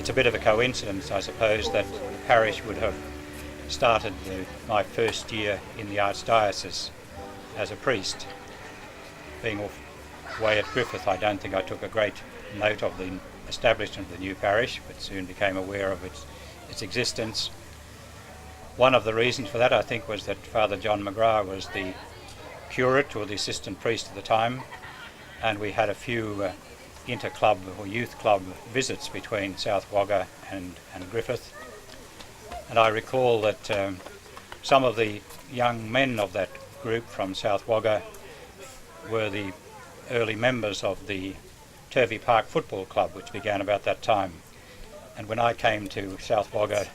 It's a bit of a coincidence, I suppose, that the parish would have started my first year in the Archdiocese as a priest. Being away at Griffith, I don't think I took a great note of the establishment of the new parish, but soon became aware of its existence. One of the reasons for that, I think, was that Father John McGrath was the curate or the assistant priest at the time, and we had a few inter-club or youth club visits between South Wagga and Griffith. And I recall that some of the young men of that group from South Wagga were the early members of the Turvey Park Football Club, which began about that time. And when I came to South Wagga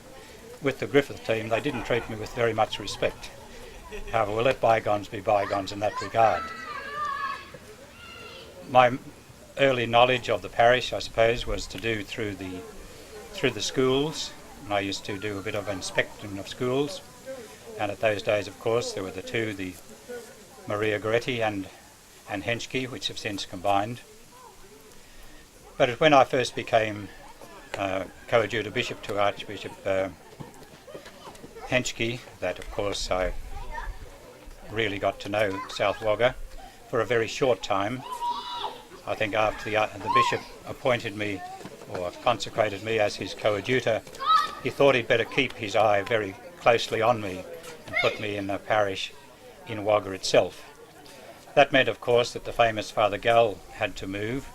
with the Griffith team, they didn't treat me with very much respect. However, we'll let bygones be bygones in that regard. My early knowledge of the parish, I suppose, was to do through the schools. And I used to do a bit of inspection of schools, and at those days, of course, there were the Maria Goretti and Henschke, which have since combined. But when I first became coadjutor bishop to Archbishop Henschke, that of course I really got to know South Wagga for a very short time. I think after the bishop appointed me or consecrated me as his coadjutor, he thought he'd better keep his eye very closely on me and put me in a parish in Wagga itself. That meant, of course, that the famous Father Gall had to move,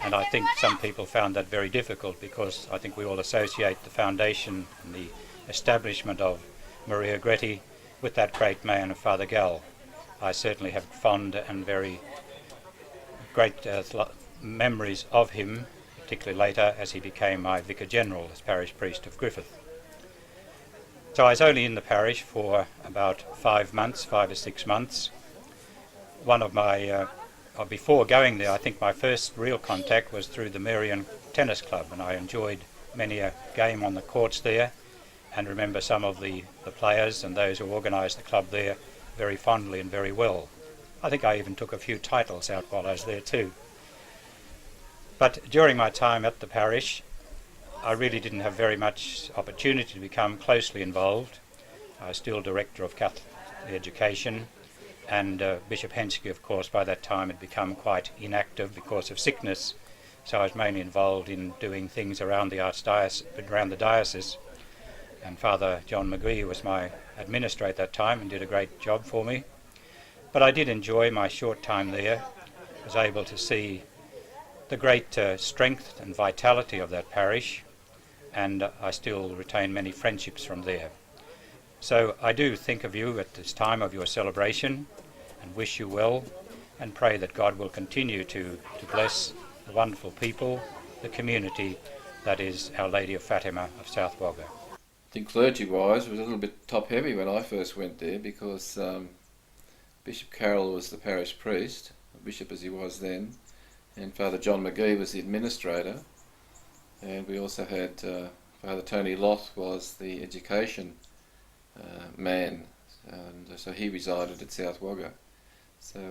and I think some people found that very difficult, because I think we all associate the foundation and the establishment of Maria Goretti with that great man, Father Gall. I certainly have fond and very great memories of him, particularly later as he became my Vicar General as parish priest of Griffith. So I was only in the parish for about 5 or 6 months. One of my, before going there, I think my first real contact was through the Marian Tennis Club, and I enjoyed many a game on the courts there, and remember some of the players and those who organised the club there very fondly and very well. I think I even took a few titles out while I was there too. But during my time at the parish, I really didn't have very much opportunity to become closely involved. I was still Director of Catholic Education, and Bishop Henschke, of course, by that time had become quite inactive because of sickness, so I was mainly involved in doing things around the Archdiocese, around the diocese. And Father John McGree was my administrator at that time and did a great job for me. But I did enjoy my short time there. I was able to see the great strength and vitality of that parish, and I still retain many friendships from there. So I do think of you at this time of your celebration and wish you well, and pray that God will continue to bless the wonderful people, the community that is Our Lady of Fatima of South Wagga. I think clergy-wise it was a little bit top-heavy when I first went there, because Bishop Carroll was the parish priest, bishop as he was then, and Father John McGee was the administrator, and we also had Father Tony Loth was the education man, and so he resided at South Wagga. So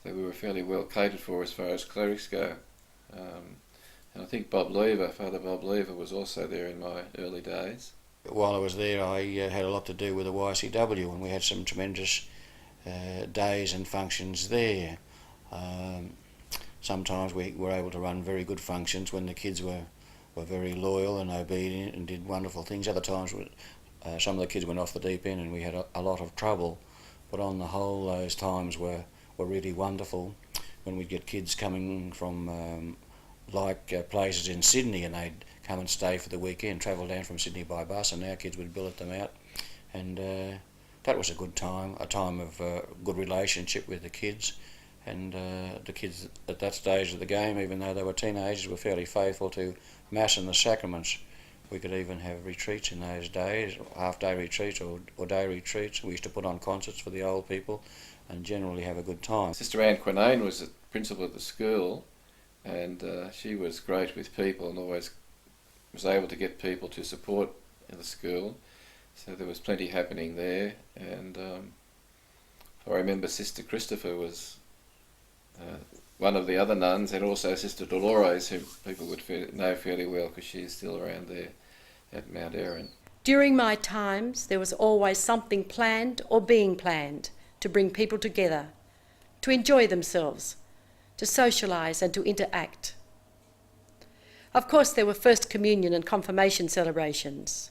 we were fairly well catered for as far as clerics go. And I think Father Bob Lever was also there in my early days. While I was there, I had a lot to do with the YCW, and we had some tremendous days and functions there. Sometimes we were able to run very good functions when the kids were very loyal and obedient and did wonderful things. Other times some of the kids went off the deep end and we had a lot of trouble, but on the whole those times were really wonderful when we'd get kids coming from places in Sydney, and they'd come and stay for the weekend, travel down from Sydney by bus, and our kids would billet them out, and that was a good time, a time of good relationship with the kids. And the kids at that stage of the game, even though they were teenagers, were fairly faithful to Mass and the sacraments. We could even have retreats in those days, half-day retreats or day retreats. We used to put on concerts for the old people and generally have a good time. Sister Anne Quinane was the principal of the school, and she was great with people and always was able to get people to support the school. So there was plenty happening there, and I remember Sister Christopher was one of the other nuns, and also Sister Dolores, who people would know fairly well because she's still around there at Mount Erin. During my times, there was always something planned or being planned to bring people together, to enjoy themselves, to socialise and to interact. Of course, there were First Communion and confirmation celebrations.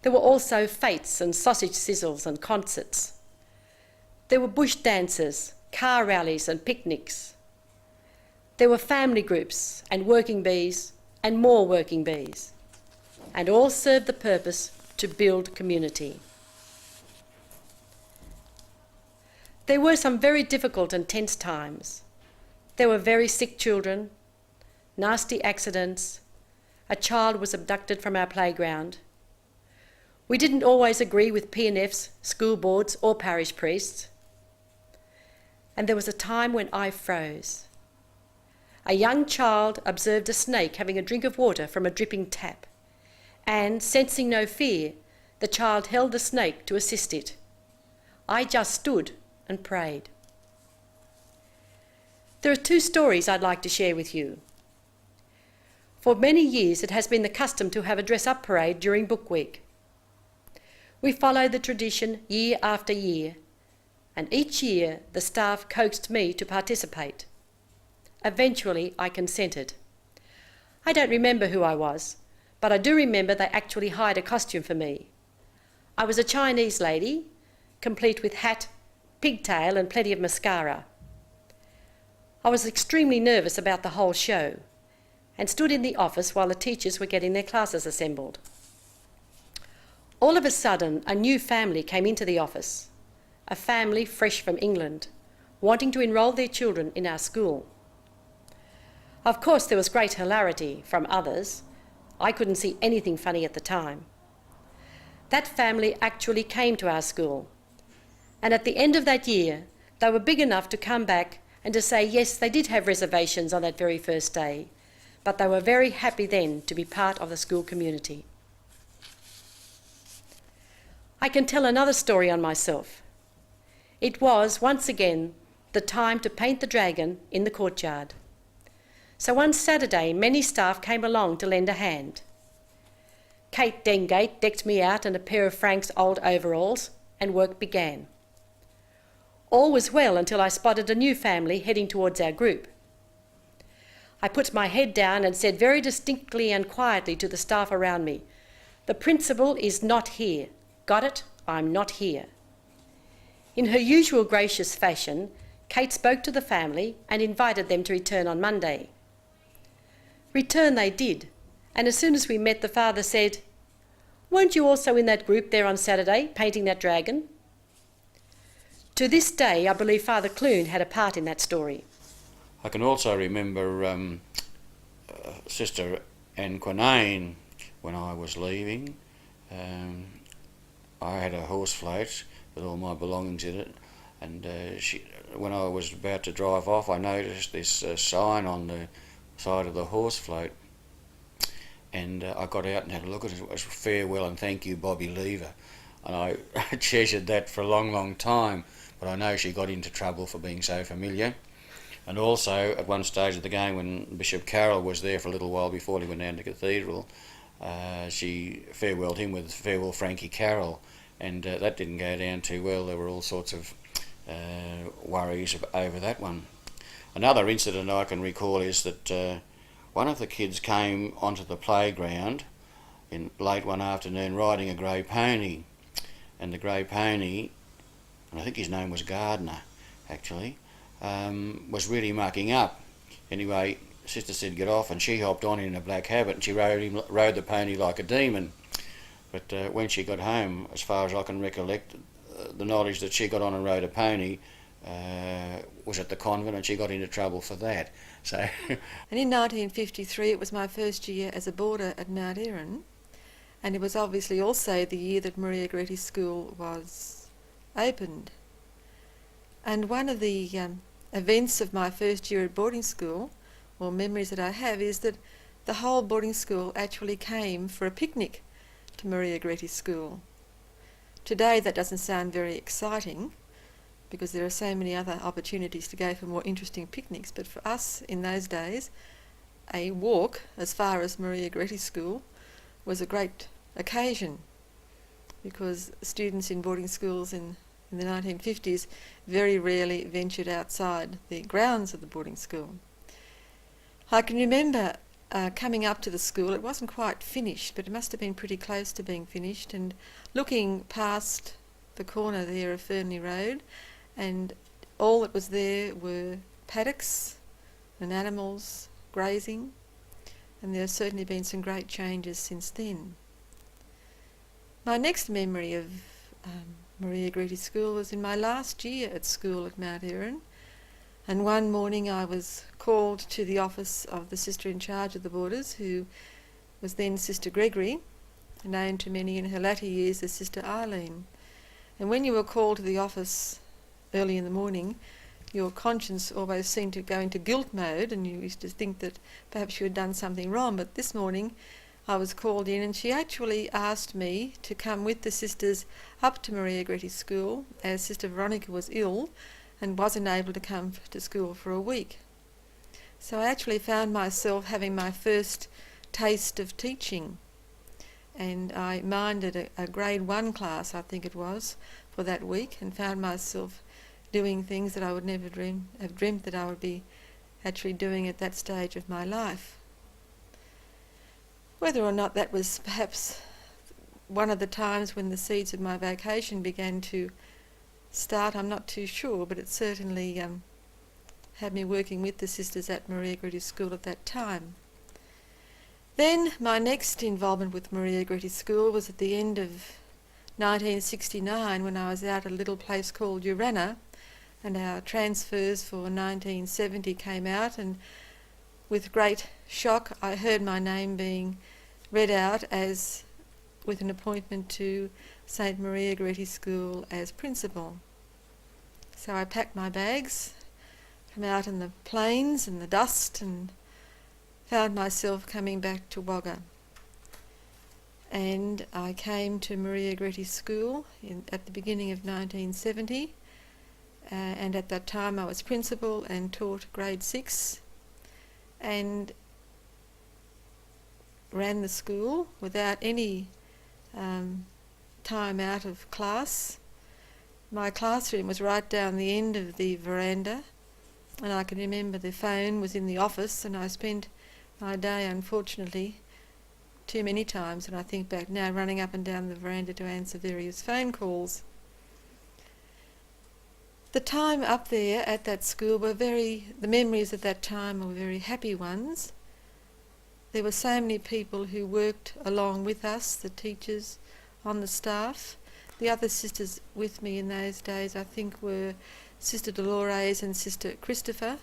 There were also fetes and sausage sizzles and concerts. There were bush dances, car rallies and picnics. There were family groups and working bees and more working bees, and all served the purpose to build community. There were some very difficult and tense times. There were very sick children, nasty accidents, a child was abducted from our playground. We didn't always agree with P&Fs, school boards or parish priests. And there was a time when I froze. A young child observed a snake having a drink of water from a dripping tap, and, sensing no fear, the child held the snake to assist it. I just stood and prayed. There are two stories I'd like to share with you. For many years it has been the custom to have a dress-up parade during Book Week. We follow the tradition year after year, and each year the staff coaxed me to participate. Eventually I consented. I don't remember who I was, but I do remember they actually hired a costume for me. I was a Chinese lady, complete with hat, pigtail and plenty of mascara. I was extremely nervous about the whole show and stood in the office while the teachers were getting their classes assembled. All of a sudden, a new family came into the office, a family fresh from England, wanting to enrol their children in our school. Of course, there was great hilarity from others. I couldn't see anything funny at the time. That family actually came to our school, and at the end of that year, they were big enough to come back and to say yes, they did have reservations on that very first day, but they were very happy then to be part of the school community. I can tell another story on myself. It was, once again, the time to paint the dragon in the courtyard. So one Saturday, many staff came along to lend a hand. Kate Dengate decked me out in a pair of Frank's old overalls, and work began. All was well until I spotted a new family heading towards our group. I put my head down and said very distinctly and quietly to the staff around me, "The principal is not here. Got it? I'm not here." In her usual gracious fashion, Kate spoke to the family and invited them to return on Monday. Return they did, and as soon as we met, the father said, "Weren't you also in that group there on Saturday, painting that dragon?" To this day, I believe Father Clune had a part in that story. I can also remember Sister Anne Quinane when I was leaving. I had a horse float with all my belongings in it, and when I was about to drive off, I noticed this sign on the side of the horse float, and I got out and had a look at it. It was "Farewell and thank you, Bobby Lever," and I treasured that for a long, long time. But I know she got into trouble for being so familiar. And also, at one stage of the game, when Bishop Carroll was there for a little while before he went down to Cathedral, she farewelled him with "Farewell, Frankie Carroll," and that didn't go down too well. There were all sorts of worries over that one. Another incident I can recall is that one of the kids came onto the playground in late one afternoon riding a grey pony, and the grey pony, and I think his name was Gardner actually, was really mucking up. Anyway, Sister said get off, and she hopped on in a black habit and she rode the pony like a demon. But when she got home, as far as I can recollect, the knowledge that she got on and rode a pony was at the convent, and she got into trouble for that. So. And in 1953 it was my first year as a boarder at Mount Erin, and it was obviously also the year that Maria Goretti School was opened. And one of the events of my first year at boarding school, or memories that I have, is that the whole boarding school actually came for a picnic to Maria Goretti School. Today that doesn't sound very exciting, because there are so many other opportunities to go for more interesting picnics. But for us in those days, a walk as far as Maria Goretti School was a great occasion, because students in boarding schools in the 1950s very rarely ventured outside the grounds of the boarding school. I can remember coming up to the school. It wasn't quite finished, but it must have been pretty close to being finished, and looking past the corner there of Fernley Road, and all that was there were paddocks and animals grazing, and there have certainly been some great changes since then. My next memory of Maria Goretti School was in my last year at school at Mount Erin, and one morning I was called to the office of the sister in charge of the boarders, who was then Sister Gregory, known to many in her latter years as Sister Eileen. And when you were called to the office early in the morning, your conscience always seemed to go into guilt mode, and you used to think that perhaps you had done something wrong. But this morning I was called in, and she actually asked me to come with the sisters up to Maria Goretti School, as Sister Veronica was ill and wasn't able to come to school for a week. So I actually found myself having my first taste of teaching, and I minded a grade 1 class, I think it was, for that week, and found myself doing things that I would never have dreamt that I would be actually doing at that stage of my life. Whether or not that was perhaps one of the times when the seeds of my vocation began to start, I'm not too sure, but it certainly had me working with the sisters at Maria Goretti School at that time. Then my next involvement with Maria Goretti School was at the end of 1969, when I was out at a little place called Urana, and our transfers for 1970 came out, and with great shock I heard my name being read out as with an appointment to St Maria Goretti School as principal. So I packed my bags, come out in the plains and the dust, and found myself coming back to Wagga. And I came to Maria Goretti School at the beginning of 1970, and at that time I was principal and taught grade 6, and ran the school without any time out of class. My classroom was right down the end of the veranda, and I can remember the phone was in the office, and I spent my day, unfortunately, too many times, and I think back now, running up and down the veranda to answer various phone calls. The time up there at that school the memories at that time were very happy ones. There were so many people who worked along with us, the teachers on the staff. The other sisters with me in those days, I think, were Sister Dolores and Sister Christopher,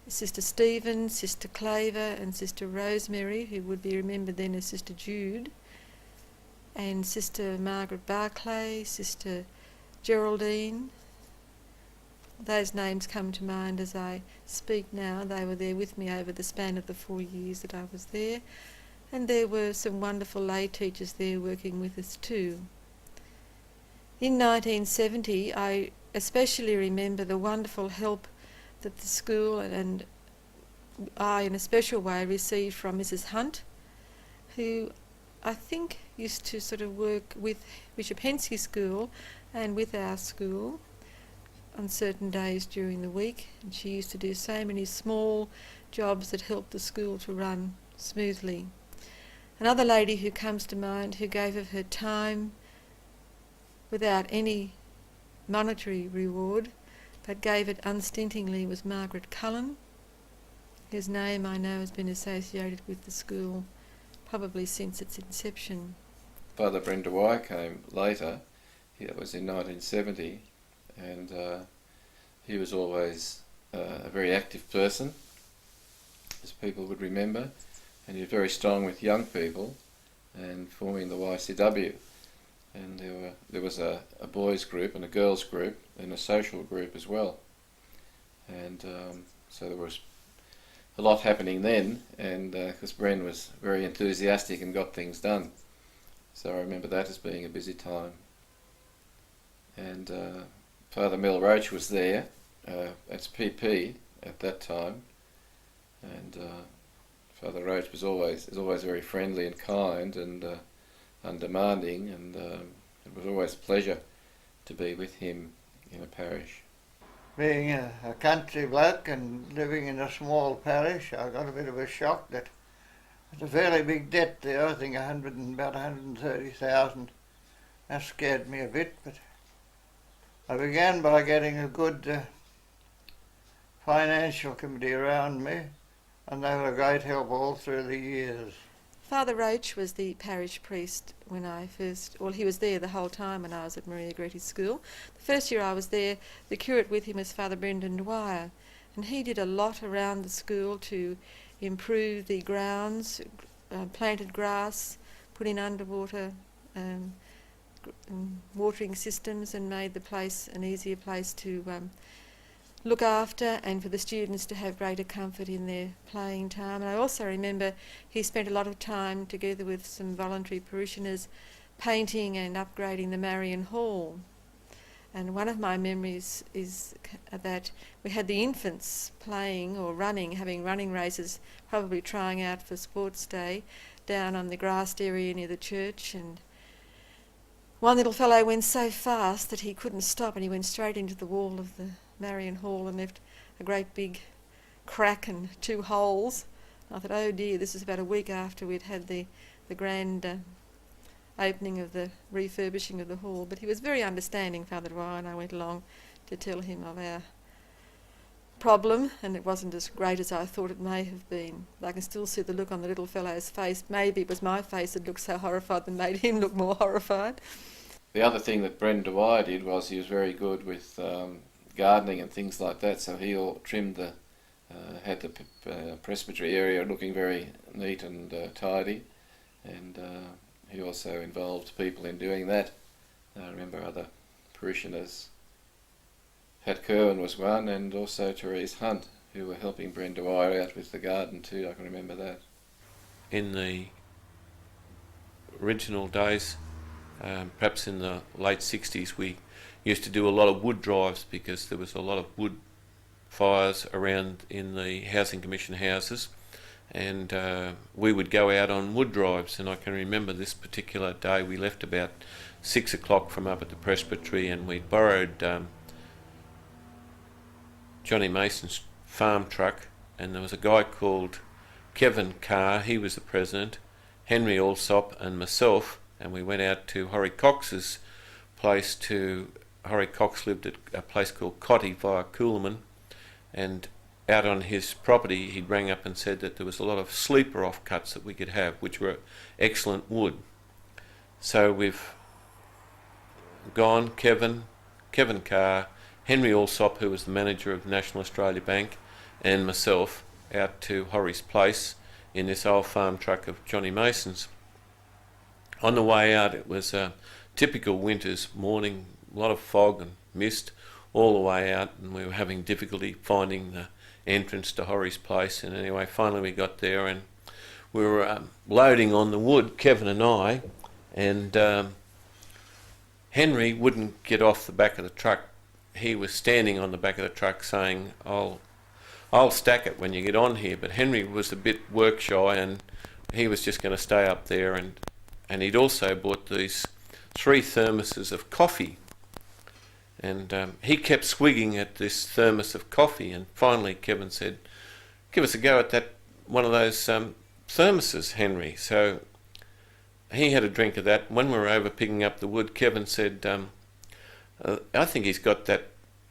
Sister Stephen, Sister Claver and Sister Rosemary, who would be remembered then as Sister Jude, and Sister Margaret Barclay, Sister Geraldine. Those names come to mind as I speak now. They were there with me over the span of the 4 years that I was there, and there were some wonderful lay teachers there working with us too. In 1970, I especially remember the wonderful help that the school and I in a special way received from Mrs. Hunt, who I think used to sort of work with Bishop Henschke School and with our school on certain days during the week, and she used to do so many small jobs that helped the school to run smoothly. Another lady who comes to mind who gave of her time without any monetary reward but gave it unstintingly was Margaret Cullen, whose name I know has been associated with the school probably since its inception. Father Brenda Wye came later. That was in 1970, and he was always a very active person, as people would remember, and he was very strong with young people and forming the YCW. And there was a boys group and a girls group and a social group as well. And so there was a lot happening then, and because Bren was very enthusiastic and got things done. So I remember that as being a busy time. And Father Mel Roach was there. That's PP at that time, and Father Roach was always very friendly and kind and undemanding, and it was always a pleasure to be with him in a parish. Being a country bloke and living in a small parish, I got a bit of a shock that it's a fairly big debt there. I think about 130,000. That scared me a bit, but I began by getting a good financial committee around me, and they were a great help all through the years. Father Roach was the parish priest when I first, well, he was there the whole time when I was at Maria Gretti's school. The first year I was there, the curate with him was Father Brendan Dwyer, and he did a lot around the school to improve the grounds, planted grass, put in underwater watering systems, and made the place an easier place to look after, and for the students to have greater comfort in their playing time. And I also remember he spent a lot of time together with some voluntary parishioners painting and upgrading the Marion Hall. And one of my memories is that we had the infants playing or running, having running races, probably trying out for sports day, down on the grassed area near the church, and one little fellow went so fast that he couldn't stop, and he went straight into the wall of the Marion Hall and left a great big crack and 2 holes. I thought, oh dear, this was about a week after we'd had the grand opening of the refurbishing of the hall. But he was very understanding, Father Dwyer, and I went along to tell him of our problem, and it wasn't as great as I thought it may have been. I can still see the look on the little fellow's face. Maybe it was my face that looked so horrified that made him look more horrified. The other thing that Brendan Dwyer did was he was very good with gardening and things like that, so he all trimmed had the presbytery area looking very neat and tidy, and he also involved people in doing that. I remember other parishioners, Pat Kerwin was one, and also Therese Hunt, who were helping Brenda Dwyer out with the garden too. I can remember that. In the original days, perhaps in the late 60s, we used to do a lot of wood drives because there was a lot of wood fires around in the Housing Commission houses, and we would go out on wood drives. And I can remember this particular day we left about 6 o'clock from up at the presbytery, and we borrowed Johnny Mason's farm truck, and there was a guy called Kevin Carr, he was the president, Henry Alsop and myself, and we went out to Horry Cox's place. Horry Cox lived at a place called Cotty via Coolman, and out on his property he'd rang up and said that there was a lot of sleeper offcuts that we could have, which were excellent wood. So we've gone, Kevin Carr, Henry Alsop, who was the manager of National Australia Bank, and myself out to Horry's place in this old farm truck of Johnny Mason's. On the way out, it was a typical winter's morning, a lot of fog and mist all the way out, and we were having difficulty finding the entrance to Horry's place. And anyway, finally we got there, and we were loading on the wood, Kevin and I, and Henry wouldn't get off the back of the truck. He was standing on the back of the truck saying, I'll stack it when you get on here. But Henry was a bit work shy, and he was just going to stay up there, and he'd also bought these 3 thermoses of coffee, and he kept swigging at this thermos of coffee, and finally Kevin said, give us a go at that one of those thermoses, Henry. So he had a drink of that. When we were over picking up the wood, Kevin said, I think he's got that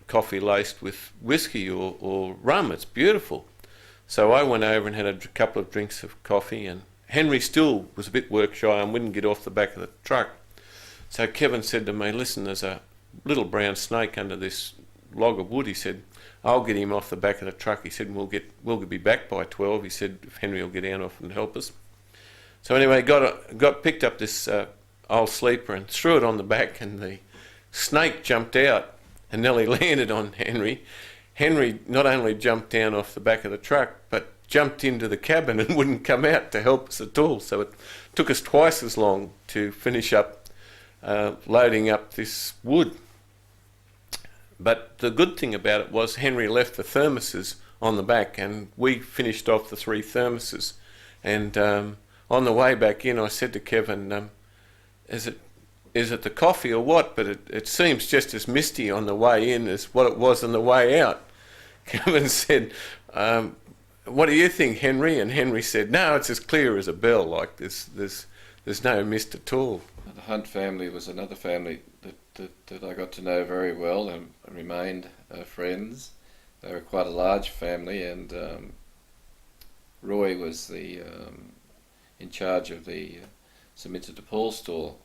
coffee laced with whiskey or rum. It's beautiful. So I went over and had a couple of drinks of coffee, and Henry still was a bit work shy and wouldn't get off the back of the truck. So Kevin said to me, listen, there's a little brown snake under this log of wood. He said, I'll get him off the back of the truck. He said, we'll be back by 12. He said, if Henry will get down off and help us. So anyway, picked up this old sleeper and threw it on the back, and the snake jumped out and nearly landed on Henry. Henry not only jumped down off the back of the truck, but jumped into the cabin and wouldn't come out to help us at all. So it took us twice as long to finish up loading up this wood. But the good thing about it was Henry left the thermoses on the back, and we finished off the 3 thermoses. And on the way back in, I said to Kevin, is it the coffee or what? But it seems just as misty on the way in as what it was on the way out. Kevin said, what do you think, Henry? And Henry said, no, it's as clear as a bell. Like there's no mist at all. The Hunt family was another family that I got to know very well and remained friends. They were quite a large family, and Roy was in charge of the St Vincent de Paul store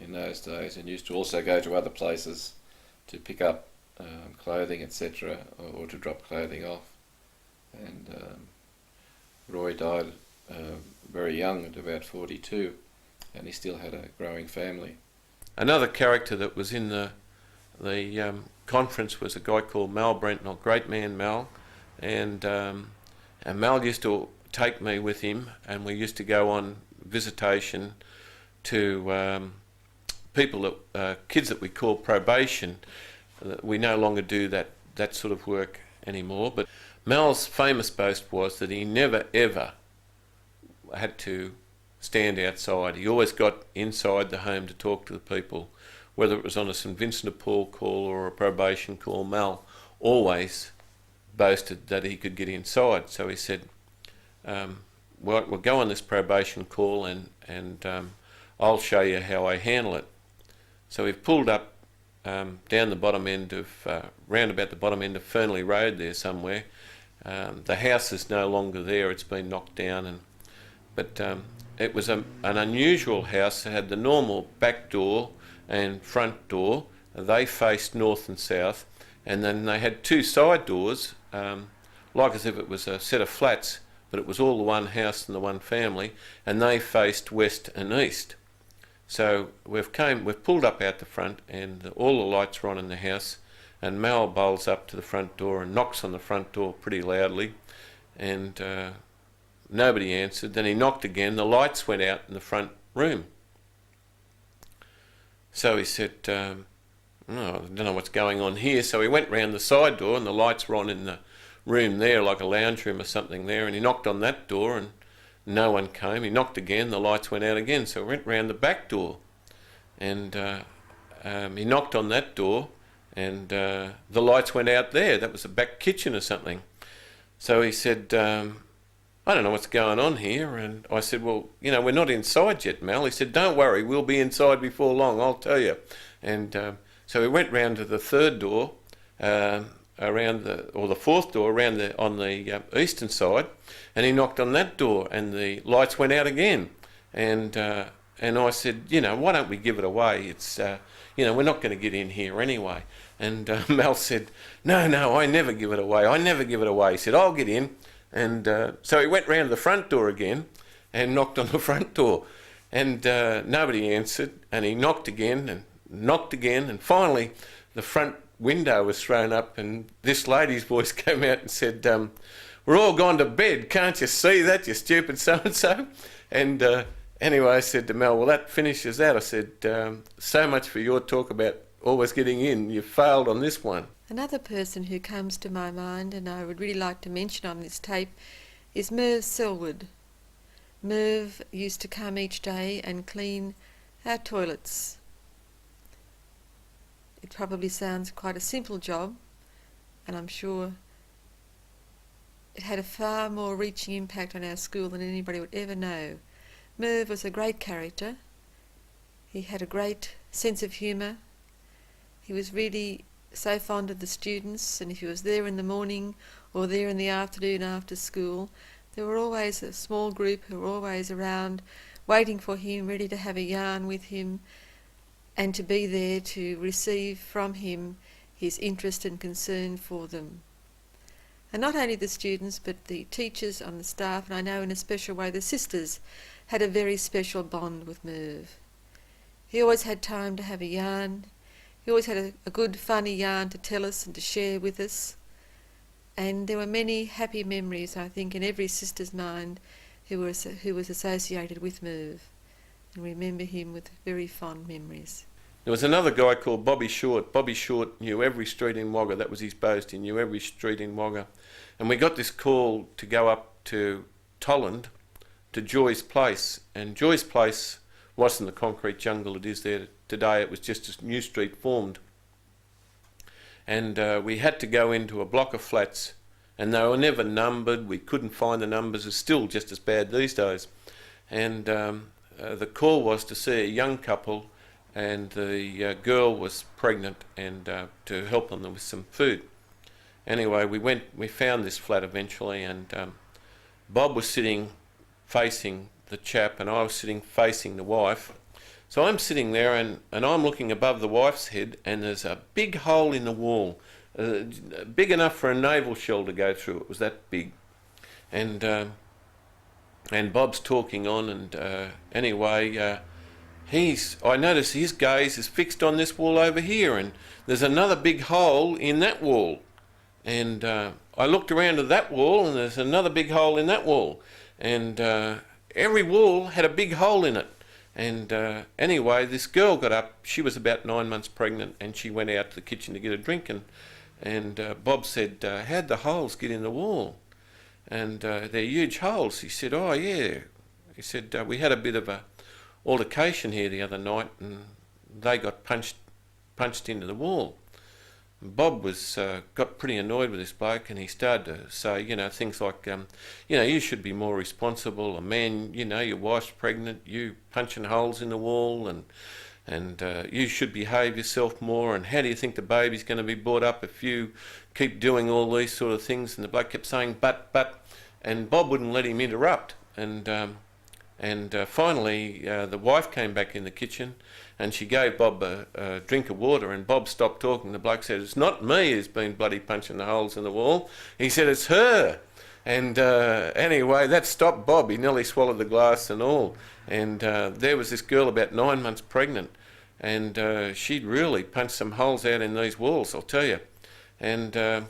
in those days, and used to also go to other places to pick up clothing, etc., or to drop clothing off. And Roy died very young, at about 42, and he still had a growing family. Another character that was in the conference was a guy called Mal Brentnell, great man Mal, and Mal used to take me with him, and we used to go on visitation to people that kids that we call probation. We no longer do that sort of work anymore, but Mal's famous boast was that he never ever had to stand outside. He always got inside the home to talk to the people, whether it was on a St Vincent de Paul call or a probation call. Mal always boasted that he could get inside. So he said, we'll go on this probation call and I'll show you how I handle it. So we've pulled up down the bottom end of, round about the bottom end of Fernley Road there somewhere. The house is no longer there, it's been knocked down, but it was an unusual house. It had the normal back door and front door. They faced north and south, and then they had 2 side doors, like as if it was a set of flats, but it was all the one house and the one family, and they faced west and east. So we've pulled up out the front, and all the lights were on in the house, and Mal bowls up to the front door and knocks on the front door pretty loudly, and nobody answered. Then he knocked again. The lights went out in the front room. So he said, I don't know what's going on here. So he went round the side door, and the lights were on in the room there, like a lounge room or something there, and he knocked on that door, and no one came. He knocked again, the lights went out again. So he went round the back door, and he knocked on that door, and the lights went out there. That was a back kitchen or something. So he said, I don't know what's going on here. And I said, well, we're not inside yet, Mal. He said, don't worry, we'll be inside before long, I'll tell you. And so we went round to the third door, the fourth door on the eastern side, and he knocked on that door, and the lights went out again. And I said, why don't we give it away? It's we're not going to get in here anyway. And Mal said, no, I never give it away. He said, I'll get in. And so he went round to the front door again and knocked on the front door, and nobody answered, and he knocked again, and finally the front window was thrown up, and this lady's voice came out and said, we're all gone to bed, can't you see that, you stupid so-and-so? And anyway, I said to Mel, well, that finishes that. I said, so much for your talk about always getting in, you failed on this one. Another person who comes to my mind, and I would really like to mention on this tape, is Merv Selwood. Merv used to come each day and clean our toilets. It probably sounds quite a simple job, and I'm sure it had a far more reaching impact on our school than anybody would ever know. Merv was a great character. He had a great sense of humour. He was really so fond of the students, and if he was there in the morning or there in the afternoon after school, there were always a small group who were always around waiting for him, ready to have a yarn with him and to be there to receive from him his interest and concern for them. And not only the students, but the teachers and the staff, and I know in a special way the sisters, had a very special bond with Merv. He always had time to have a yarn. He always had a good funny yarn to tell us and to share with us, and there were many happy memories, I think, in every sister's mind who was associated with Merv, and remember him with very fond memories. There was another guy called Bobby Short. Bobby Short knew every street in Wagga. That was his boast. He knew every street in Wagga. And we got this call to go up to Tolland, to Joy's Place. And Joy's Place wasn't the concrete jungle it is there today. It was just a new street formed. And we had to go into a block of flats, and they were never numbered. We couldn't find the numbers. It's still just as bad these days. And the call was to see a young couple, and the girl was pregnant, and to help them with some food. Anyway, we found this flat eventually, and Bob was sitting facing the chap, and I was sitting facing the wife. So I'm sitting there, and I'm looking above the wife's head, and there's a big hole in the wall, big enough for a naval shell to go through. It was that big. And Bob's talking on, and anyway, I notice his gaze is fixed on this wall over here, and there's another big hole in that wall. And I looked around at that wall, and there's another big hole in that wall. And every wall had a big hole in it. And anyway, this girl got up. She was about 9 months pregnant, and she went out to the kitchen to get a drink. And Bob said, "How'd the holes get in the wall?" And they're huge holes. He said, "Oh yeah." He said, "We had a bit of a altercation here the other night, and they got punched into the wall." And Bob was got pretty annoyed with this bloke, and he started to say, things like, you should be more responsible. A man, your wife's pregnant, you punching holes in the wall, and you should behave yourself more. And how do you think the baby's going to be brought up if you keep doing all these sort of things? And the bloke kept saying, but, and Bob wouldn't let him interrupt. And finally, the wife came back in the kitchen, and she gave Bob a drink of water, and Bob stopped talking. The bloke said, "It's not me who's been bloody punching the holes in the wall." He said, "It's her." And anyway, that stopped Bob. He nearly swallowed the glass and all. And there was this girl about 9 months pregnant, and she'd really punched some holes out in these walls, I'll tell you. And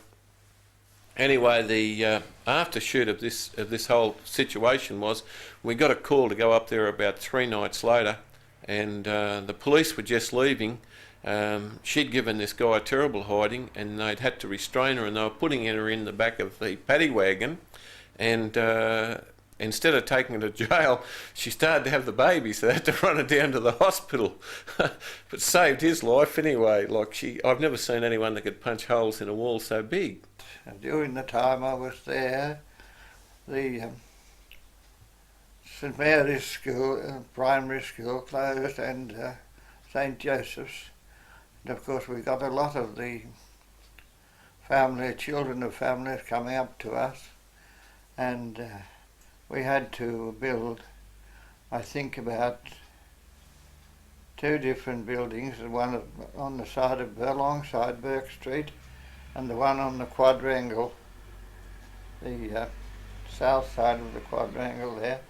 anyway, the aftershoot of this whole situation was, we got a call to go up there about 3 nights later, and the police were just leaving. She'd given this guy a terrible hiding, and they'd had to restrain her, and they were putting her in the back of the paddy wagon, and instead of taking her to jail, she started to have the baby, so they had to run her down to the hospital. But saved his life anyway. I've never seen anyone that could punch holes in a wall so big. And during the time I was there, the St Mary's School, primary school, closed, and St Joseph's. And of course we got a lot of the children of families coming up to us, and we had to build, I think, about 2 different buildings, the one on the side of alongside Burke Street, and the one on the quadrangle, the south side of the quadrangle there.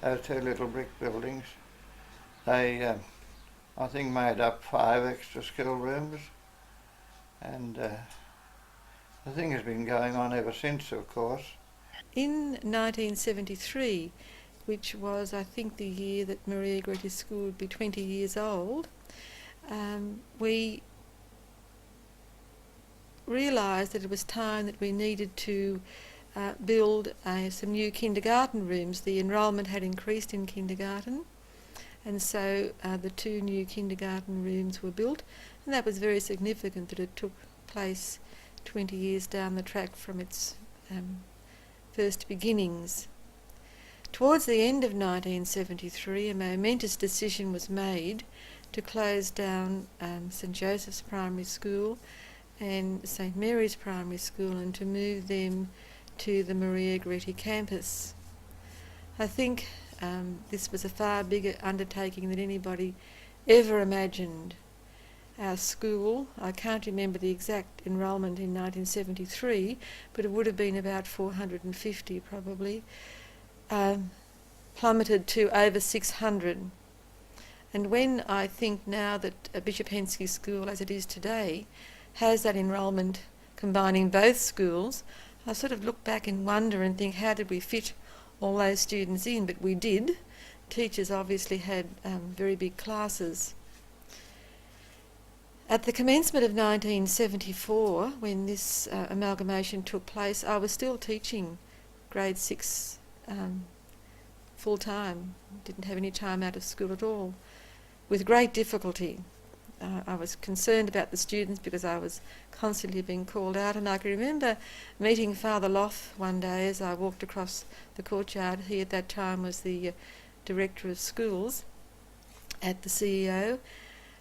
Those 2 little brick buildings, they I think made up 5 extra school rooms, and the thing has been going on ever since, of course. In 1973, which was, I think, the year that Maria Gretti's school would be 20 years old, we realised that it was time that we needed to build some new kindergarten rooms. The enrolment had increased in kindergarten, and so the 2 new kindergarten rooms were built, and that was very significant that it took place 20 years down the track from its first beginnings. Towards the end of 1973, a momentous decision was made to close down St Joseph's Primary School and St Mary's Primary School, and to move them to the Maria Gretti campus. I think this was a far bigger undertaking than anybody ever imagined. Our school, I can't remember the exact enrolment in 1973, but it would have been about 450 probably, plummeted to over 600. And when I think now that Bishop Henschke School, as it is today, has that enrolment combining both schools, I sort of look back and wonder and think, how did we fit all those students in? But we did. Teachers obviously had very big classes. At the commencement of 1974, when this amalgamation took place, I was still teaching grade 6 full-time. Didn't have any time out of school at all, with great difficulty. I was concerned about the students because I was constantly being called out, and I can remember meeting Father Loth one day as I walked across the courtyard. He at that time was the director of schools at the CEO,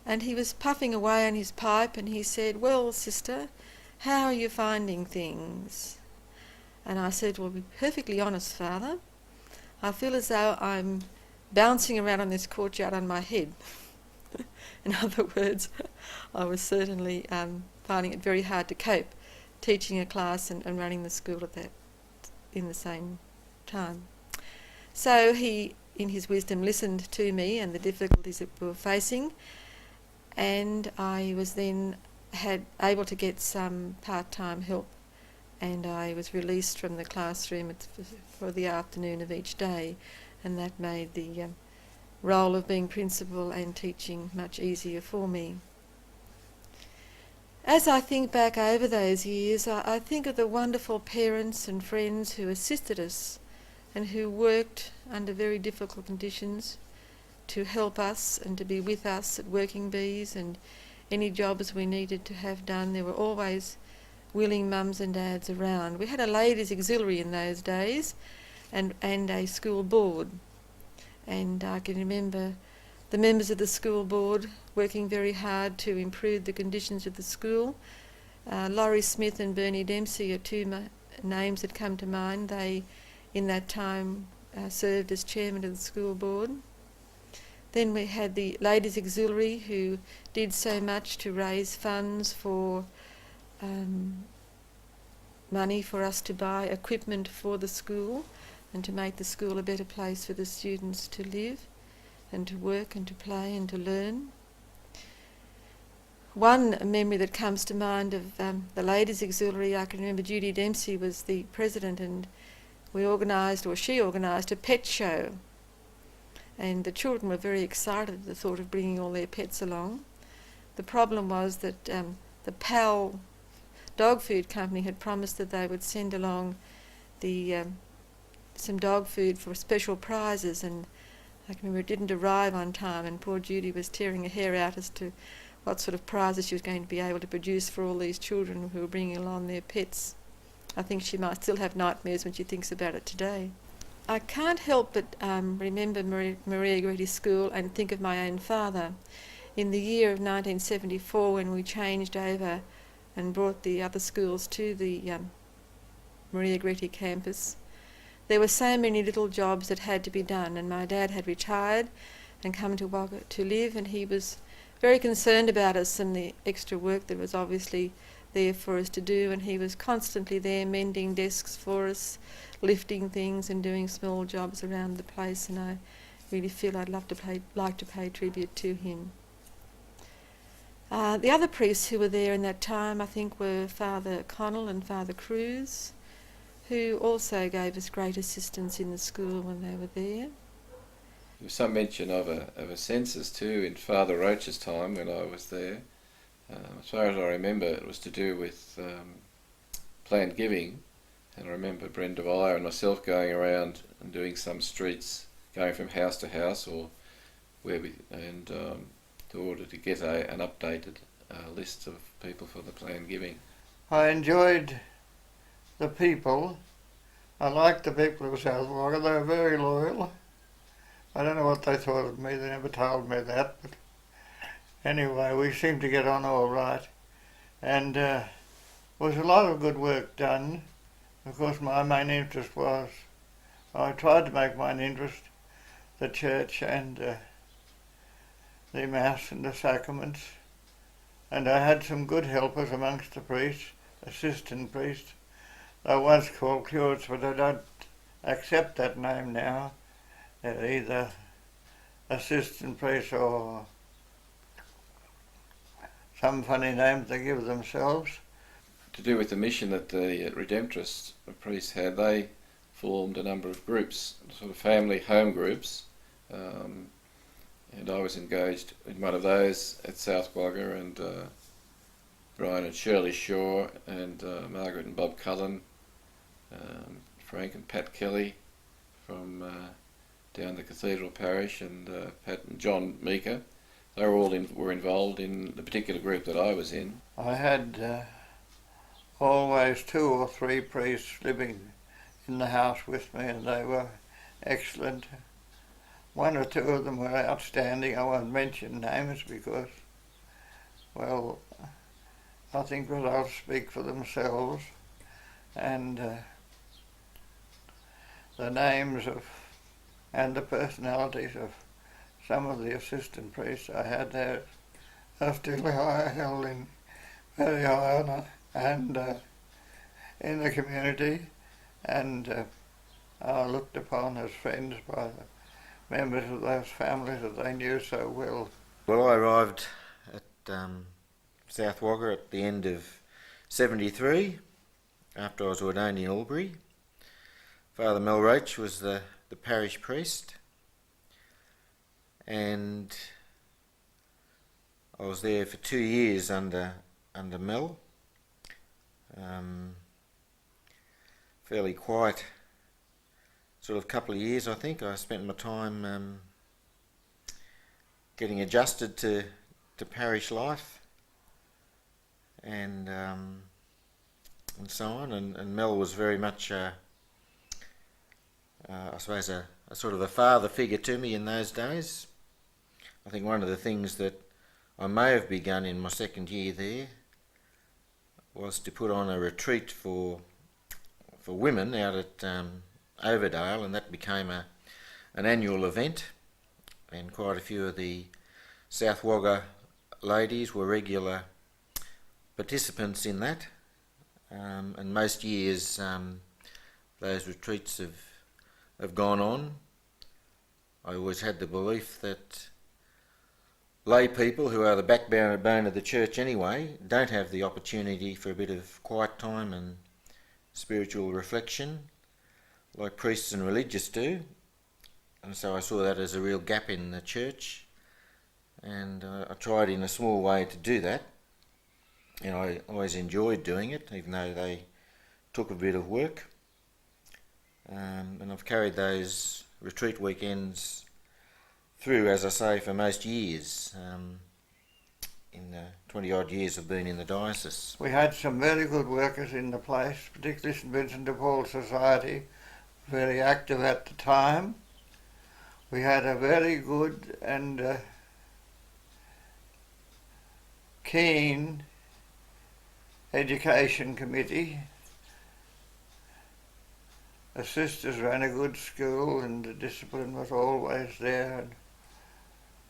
and he was puffing away on his pipe, and he said, "Well, sister, how are you finding things?" And I said, "Well, to be perfectly honest, Father, I feel as though I'm bouncing around on this courtyard on my head." In other words, I was certainly finding it very hard to cope teaching a class and running the school at that in the same time. So he, in his wisdom, listened to me and the difficulties that we were facing, and I was then able to get some part-time help, and I was released from the classroom for the afternoon of each day, and that made the role of being principal and teaching much easier for me. As I think back over those years, I think of the wonderful parents and friends who assisted us and who worked under very difficult conditions to help us and to be with us at working bees and any jobs we needed to have done. There were always willing mums and dads around. We had a ladies' auxiliary in those days and a school board. And I can remember the members of the school board working very hard to improve the conditions of the school. Laurie Smith and Bernie Dempsey are two names that come to mind. They, in that time, served as chairman of the school board. Then we had the Ladies Auxiliary, who did so much to raise funds for money for us to buy equipment for the school and to make the school a better place for the students to live and to work and to play and to learn. One memory that comes to mind of the Ladies Auxiliary, I can remember Judy Dempsey was the president, and she organised a pet show, and the children were very excited at the thought of bringing all their pets along. The problem was that the PAL dog food company had promised that they would send along some dog food for special prizes, and I can remember it didn't arrive on time, and poor Judy was tearing her hair out as to what sort of prizes she was going to be able to produce for all these children who were bringing along their pets. I think she might still have nightmares when she thinks about it today. I can't help but remember Maria Goretti School and think of my own father. In the year of 1974, when we changed over and brought the other schools to the Maria Goretti campus, there were so many little jobs that had to be done, and my dad had retired and come to Wagga to live, and he was very concerned about us and the extra work that was obviously there for us to do, and he was constantly there mending desks for us, lifting things and doing small jobs around the place, and I really feel I'd like to pay tribute to him. The other priests who were there in that time, I think, were Father Connell and Father Cruz, who also gave us great assistance in the school when they were there. There was some mention of a census too in Father Roach's time when I was there. As far as I remember, it was to do with planned giving, and I remember Brenda Wire and myself going around and doing some streets, going from house to house, or to order to get an updated list of people for the planned giving. I enjoyed the people. I liked the people of South Wagga. They were very loyal. I don't know what they thought of me. They never told me that, but anyway, we seemed to get on all right. And there was a lot of good work done. Of course, my main interest was, I tried to make my interest the church and the Mass and the sacraments. And I had some good helpers amongst the priests, assistant priests. They were once called curates, but I don't accept that name now. They're either assistant priests or some funny names they give themselves. To do with the mission that the Redemptorist priests had, they formed a number of groups, sort of family home groups, and I was engaged in one of those at South Wagga, and Brian and Shirley Shaw, and Margaret and Bob Cullen, Frank and Pat Kelly from down the Cathedral Parish, and Pat and John Meeker. They were all were involved in the particular group that I was in. I had always 2 or 3 priests living in the house with me, and they were excellent. 1 or 2 of them were outstanding. I won't mention names because, well, I think results speak for themselves, and the names of and the personalities of some of the assistant priests I had there are still held in very high honour and in the community, and are looked upon as friends by the members of those families that they knew so well. Well, I arrived at South Wagga at the end of 73, after I was ordained in Albury. Father Mel Roach was the parish priest, and I was there for 2 years under Mel. Fairly quiet sort of couple of years, I think. I spent my time getting adjusted to parish life and so on, and Mel was very much I suppose a sort of a father figure to me in those days. I think one of the things that I may have begun in my 2nd year there was to put on a retreat for women out at Overdale, and that became an annual event, and quite a few of the South Wagga ladies were regular participants in that, and most years those retreats have gone on. I always had the belief that lay people, who are the backbone of the church anyway, don't have the opportunity for a bit of quiet time and spiritual reflection like priests and religious do, and so I saw that as a real gap in the church, and I tried in a small way to do that, and I always enjoyed doing it, even though they took a bit of work. And I've carried those retreat weekends through, as I say, for most years, in the 20 odd years I've been in the diocese. We had some very good workers in the place, particularly St Vincent de Paul Society, very active at the time. We had a very good and keen education committee. The sisters ran a good school and the discipline was always there, and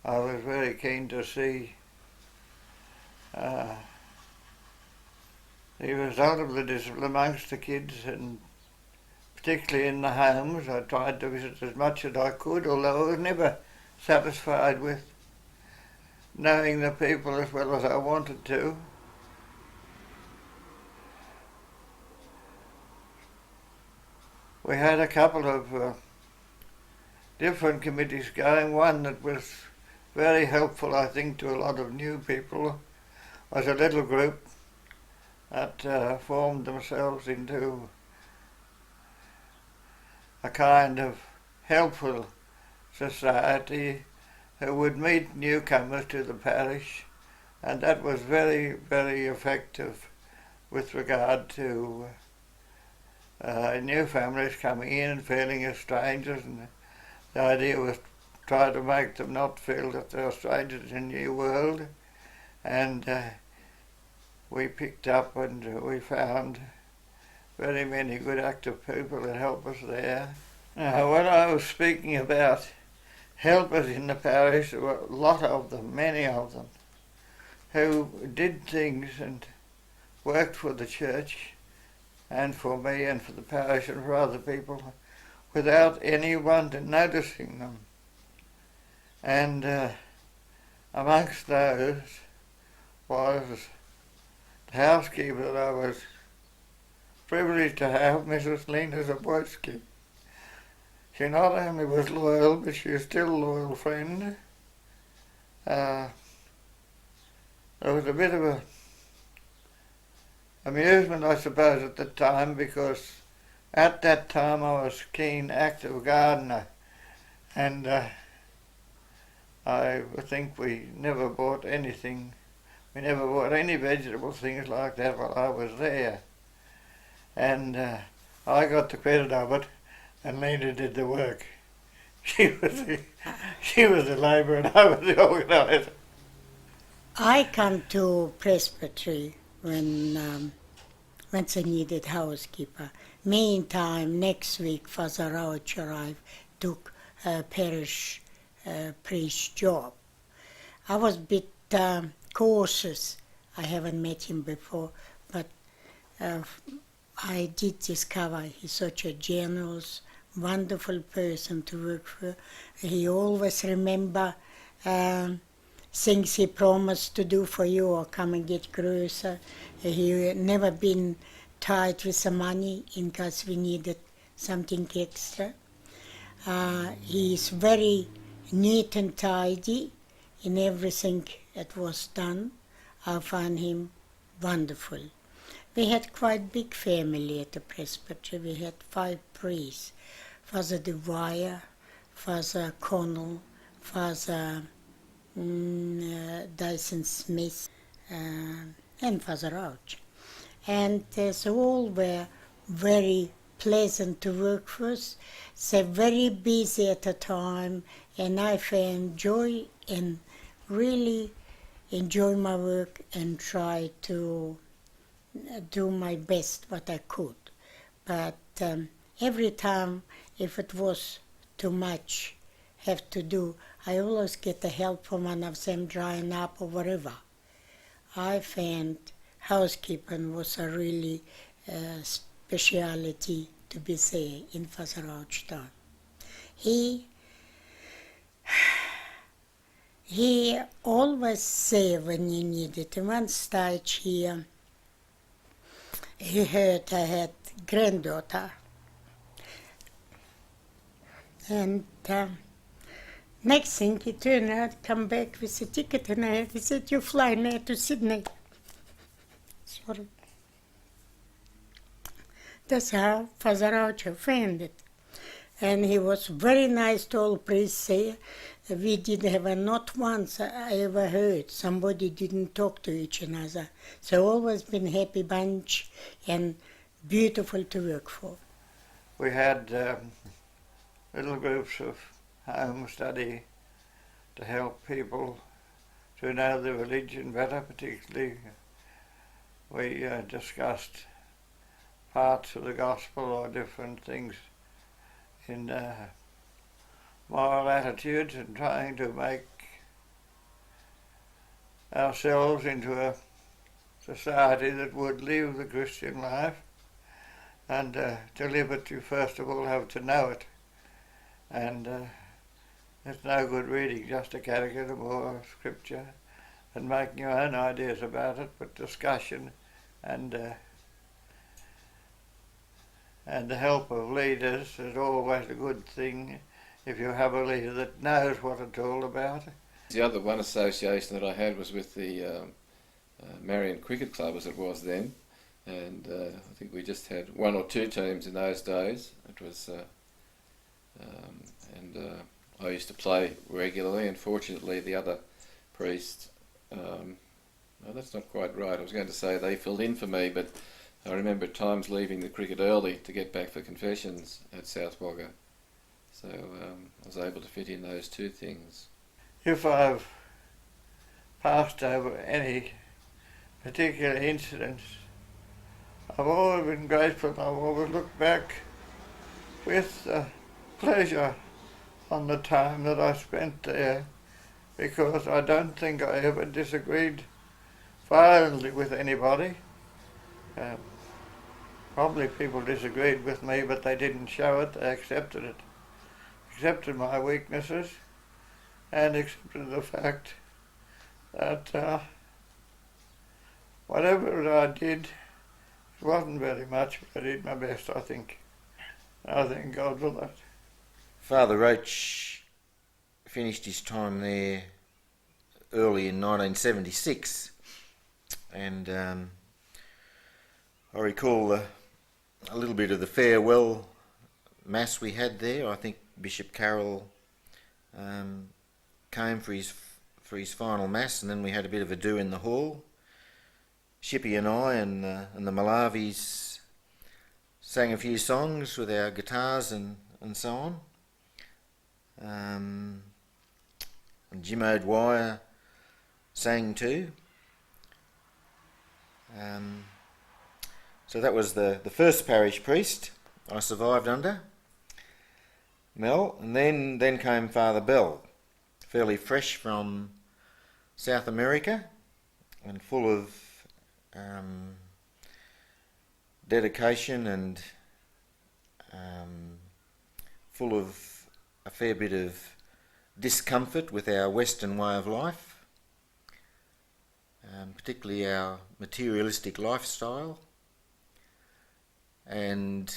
I was very keen to see the result of the discipline amongst the kids, and particularly in the homes. I tried to visit as much as I could, although I was never satisfied with knowing the people as well as I wanted to. We had a couple of different committees going. One that was very helpful, I think, to a lot of new people was a little group that formed themselves into a kind of helpful society who would meet newcomers to the parish, and that was very, very effective with regard to new families coming in and feeling as strangers, and the idea was try to make them not feel that they are strangers in a new world. And we picked up and we found very many good active people that help us there. Now, when I was speaking about helpers in the parish, there were a lot of them, many of them, who did things and worked for the church and for me and for the parish and for other people without anyone noticing them. And amongst those was the housekeeper that I was privileged to have, Mrs. Lena Zabojski. She not only was loyal, but she was still a loyal friend, there was a bit of a amusement, I suppose, at the time, because at that time I was a keen, active gardener, and I think we never bought anything. We never bought any vegetable things like that while I was there. And I got the credit of it, and Lena did the work. She was the labourer and I was the organiser. I come to presbytery when they needed housekeeper. Meantime, next week, Father Rauch arrived, took Parish priest job. I was a bit cautious. I haven't met him before, but I did discover he's such a generous, wonderful person to work for. He always remember things he promised to do for you or come and get grocer. He never been tight with the money in case we needed something extra. He is very neat and tidy in everything that was done. I found him wonderful. We had quite big family at the presbytery. We had 5 priests. Father Dwyer, Father Connell, Father Dyson Smith, and Father Rauch. And so all were very pleasant to work for us. They're very busy at the time, and I found joy and really enjoy my work and try to do my best what I could. But every time, if it was too much have to do, I always get the help from one of them drying up or whatever. I found housekeeping was a really speciality to be there in Father Rauch time. He always there when you needed. In one stage he heard I had granddaughter. And next thing he turned out, come back with a ticket in hand. He said, "You fly now to Sydney." Sorry. That's how Father Rauch found it. And he was very nice to all priests there. We didn't have not once I ever heard somebody didn't talk to each another. So always been happy bunch and beautiful to work for. We had little groups of home study to help people to know the religion better. Particularly we discussed parts of the gospel or different things in moral attitudes and trying to make ourselves into a society that would live the Christian life. And to live it, you first of all have to know it. And it's no good reading just a catechism or scripture and making your own ideas about it, but discussion and the help of leaders is always a good thing if you have a leader that knows what it's all about. The other one association that I had was with the Marion Cricket Club, as it was then, and I think we just had 1 or 2 teams in those days. It was, I used to play regularly, and fortunately the other priests, no, that's not quite right. I was going to say they filled in for me, but I remember at times leaving the cricket early to get back for confessions at South Wagga. So I was able to fit in those 2 things. If I've passed over any particular incidents, I've always been grateful. I've always looked back with pleasure on the time that I spent there, because I don't think I ever disagreed violently with anybody. Probably people disagreed with me, but they didn't show it. They accepted it, accepted my weaknesses, and accepted the fact that whatever I did, it wasn't very much, but I did my best, I think. I thank God for that. Father Roach finished his time there early in 1976, and I recall a little bit of the farewell mass we had there. I think Bishop Carroll came for his final mass, and then we had a bit of a do in the hall. Shippy and I and the Malavis sang a few songs with our guitars and so on. And Jim O'Dwyer sang too. So that was the first parish priest I survived under, Mel, and then came Father Bell, fairly fresh from South America and full of dedication and full of a fair bit of discomfort with our Western way of life, particularly our materialistic lifestyle, and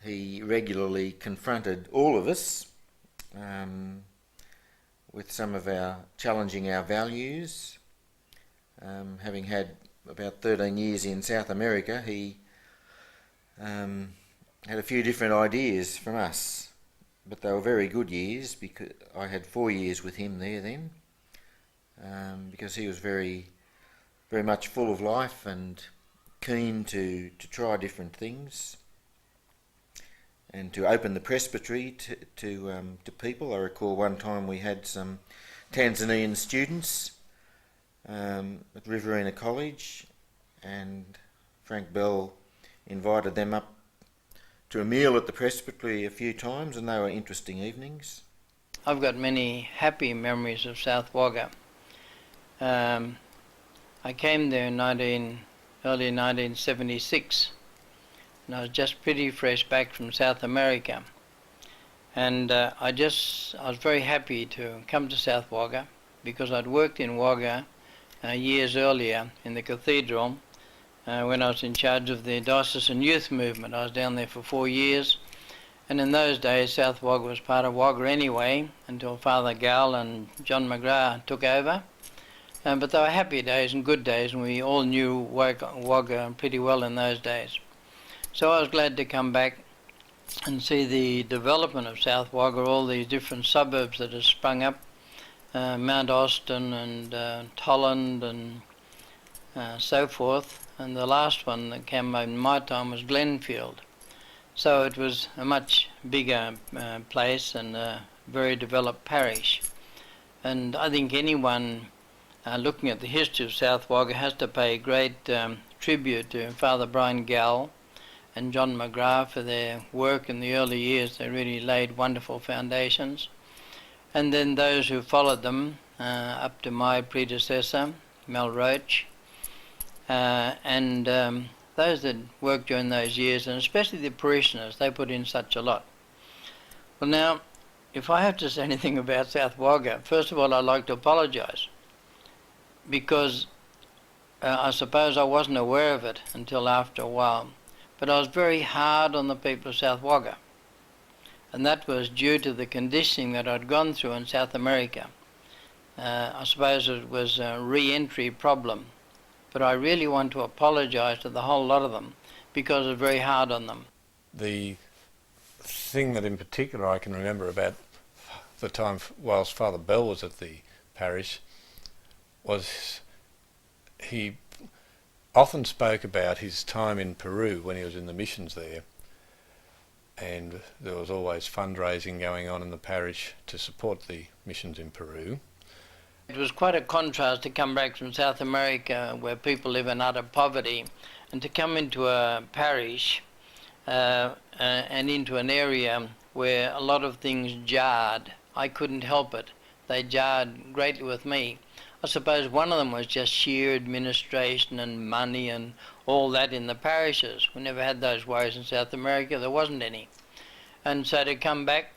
he regularly confronted all of us with some of our challenging our values. Having had about 13 years in South America, he had a few different ideas from us, but they were very good years, because I had 4 years with him there then, because he was very, very much full of life and keen to try different things and to open the presbytery to people. I recall one time we had some Tanzanian students at Riverina College, and Frank Bell invited them up to a meal at the presbytery a few times, and they were interesting evenings. I've got many happy memories of South Wagga. I came there in early 1976, and I was just pretty fresh back from South America, and I was very happy to come to South Wagga, because I'd worked in Wagga years earlier in the cathedral when I was in charge of the diocesan youth movement. I was down there for 4 years, and in those days South Wagga was part of Wagga anyway, until Father Gall and John McGrath took over. But they were happy days and good days, and we all knew Wagga pretty well in those days. So I was glad to come back and see the development of South Wagga, all these different suburbs that have sprung up, Mount Austin and Tolland and so forth. And the last one that came in my time was Glenfield. So it was a much bigger place and a very developed parish. And I think anyone looking at the history of South Wagga has to pay great tribute to Father Brian Gall and John McGrath for their work in the early years. They really laid wonderful foundations. And then those who followed them up to my predecessor, Mel Roach, and those that worked during those years, and especially the parishioners, they put in such a lot. Well, now, if I have to say anything about South Wagga, first of all, I'd like to apologise, because I suppose I wasn't aware of it until after a while, but I was very hard on the people of South Wagga, and that was due to the conditioning that I'd gone through in South America. I suppose it was a re-entry problem, but I really want to apologise to the whole lot of them, because I was very hard on them. The thing that in particular I can remember about the time whilst Father Bell was at the parish was he often spoke about his time in Peru when he was in the missions there, and there was always fundraising going on in the parish to support the missions in Peru. It was quite a contrast to come back from South America, where people live in utter poverty, and to come into a parish and into an area where a lot of things jarred. I couldn't help it. They jarred greatly with me. I suppose one of them was just sheer administration and money and all that in the parishes. We never had those worries in South America. There wasn't any. And so to come back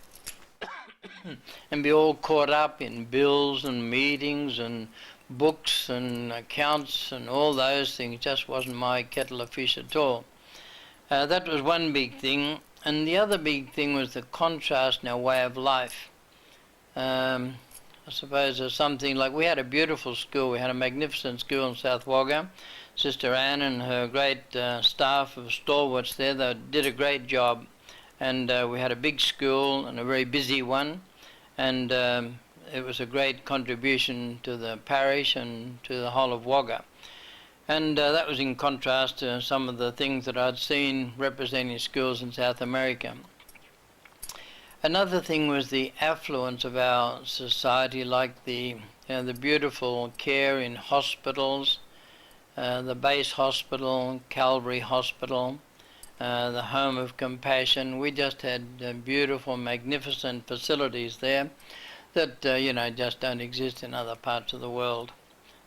and be all caught up in bills and meetings and books and accounts and all those things just wasn't my kettle of fish at all. That was one big thing. And the other big thing was the contrast in our way of life. I suppose there's something like, we had a beautiful school, we had a magnificent school in South Wagga. Sister Anne and her great staff of stalwarts there, they did a great job. And we had a big school and a very busy one. And it was a great contribution to the parish and to the whole of Wagga. And that was in contrast to some of the things that I'd seen representing schools in South America. Another thing was the affluence of our society, like the beautiful care in hospitals, the base hospital, Calvary Hospital, the Home of Compassion. We just had beautiful, magnificent facilities there that just don't exist in other parts of the world,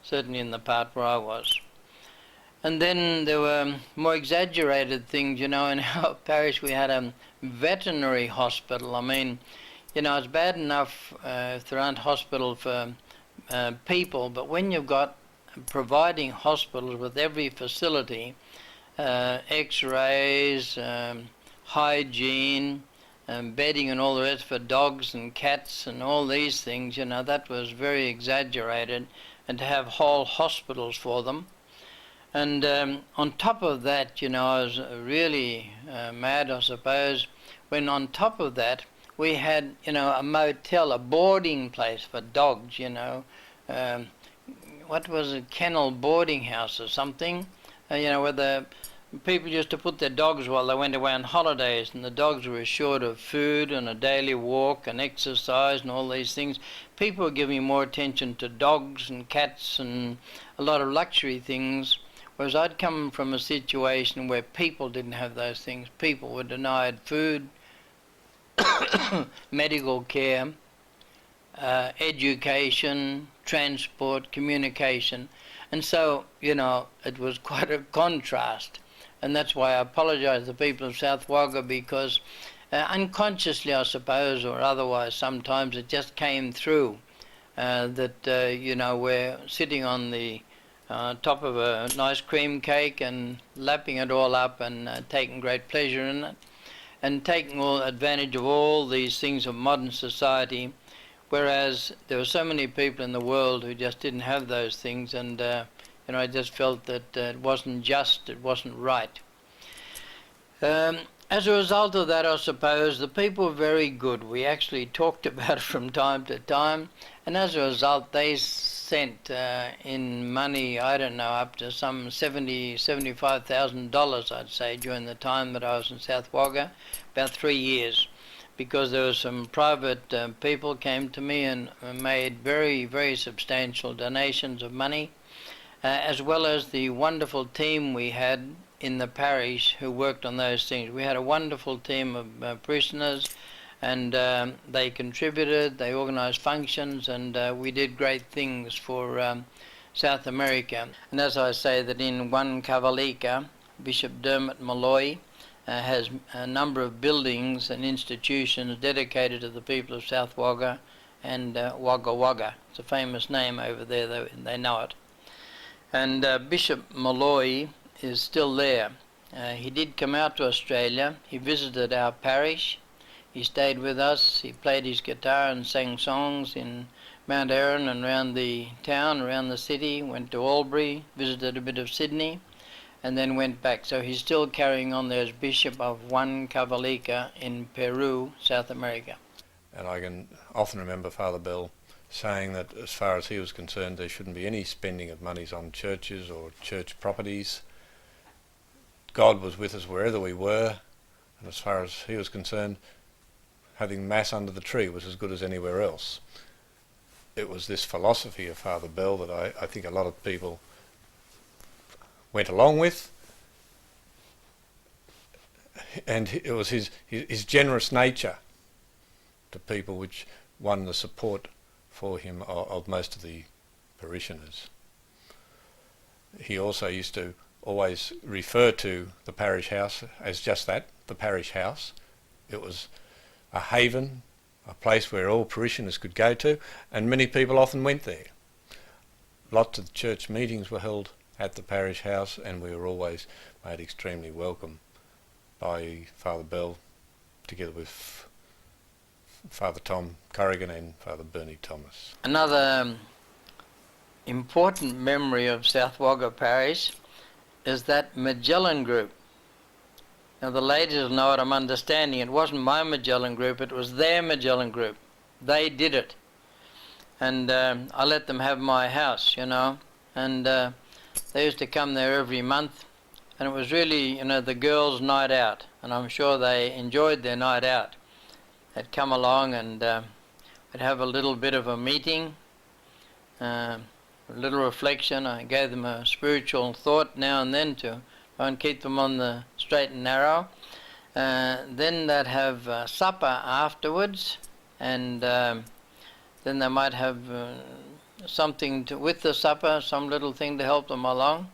certainly in the part where I was. And then there were more exaggerated things, in our parish we had a veterinary hospital. I mean, it's bad enough if there aren't hospitals for people, but when you've got providing hospitals with every facility, x-rays, hygiene, bedding and all the rest for dogs and cats and all these things, that was very exaggerated, and to have whole hospitals for them. And on top of that, I was really mad, I suppose, when on top of that we had, a motel, a boarding place for dogs, what was it, kennel boarding house or something, where the people used to put their dogs while they went away on holidays, and the dogs were assured of food and a daily walk and exercise and all these things. People were giving more attention to dogs and cats and a lot of luxury things, whereas I'd come from a situation where people didn't have those things. People were denied food, medical care, education, transport, communication. And so, it was quite a contrast. And that's why I apologise to the people of South Wagga, because unconsciously, I suppose, or otherwise, sometimes it just came through that, we're sitting on the top of a nice cream cake and lapping it all up and taking great pleasure in it, and taking all advantage of all these things of modern society, whereas there were so many people in the world who just didn't have those things, and I just felt that it wasn't just, it wasn't right. As a result of that, I suppose, the people were very good. We actually talked about it from time to time, and as a result they sent in money, I don't know, up to some $75,000, I'd say, during the time that I was in South Wagga, about 3 years, because there were some private people came to me and made very, very substantial donations of money, as well as the wonderful team we had in the parish who worked on those things. We had a wonderful team of parishioners, and they contributed, they organised functions, and we did great things for South America. And as I say, that in one Kavalika, Bishop Dermot Malloy has a number of buildings and institutions dedicated to the people of South Wagga and Wagga Wagga. It's a famous name over there, they know it. And Bishop Malloy is still there. He did come out to Australia. He visited our parish. He stayed with us. He played his guitar and sang songs in Mount Erin and around the town, around the city. Went to Albury, visited a bit of Sydney, and then went back. So he's still carrying on there as Bishop of one Kavalika in Peru, South America. And I can often remember Father Bell saying that as far as he was concerned, there shouldn't be any spending of monies on churches or church properties. God was with us wherever we were, and as far as he was concerned, having Mass under the tree was as good as anywhere else. It was this philosophy of Father Bell that I think a lot of people went along with, and it was his generous nature to people which won the support for him of most of the parishioners. He also used to always refer to the parish house as just that, the parish house. It was a haven, a place where all parishioners could go to, and many people often went there. Lots of church meetings were held at the parish house, and we were always made extremely welcome by Father Bell, together with Father Tom Corrigan and Father Bernie Thomas. Another important memory of South Wagga Parish is that Magellan group. Now the ladies will know what I'm understanding. It wasn't my Magellan group, it was their Magellan group. They did it. And I let them have my house, you know. And they used to come there every month. And it was really, you know, the girls' night out. And I'm sure they enjoyed their night out. They'd come along and we'd have a little bit of a meeting, a little reflection. I gave them a spiritual thought now and then to try and keep them on the straight and narrow. Then they'd have supper afterwards, and then they might have something with the supper, some little thing to help them along.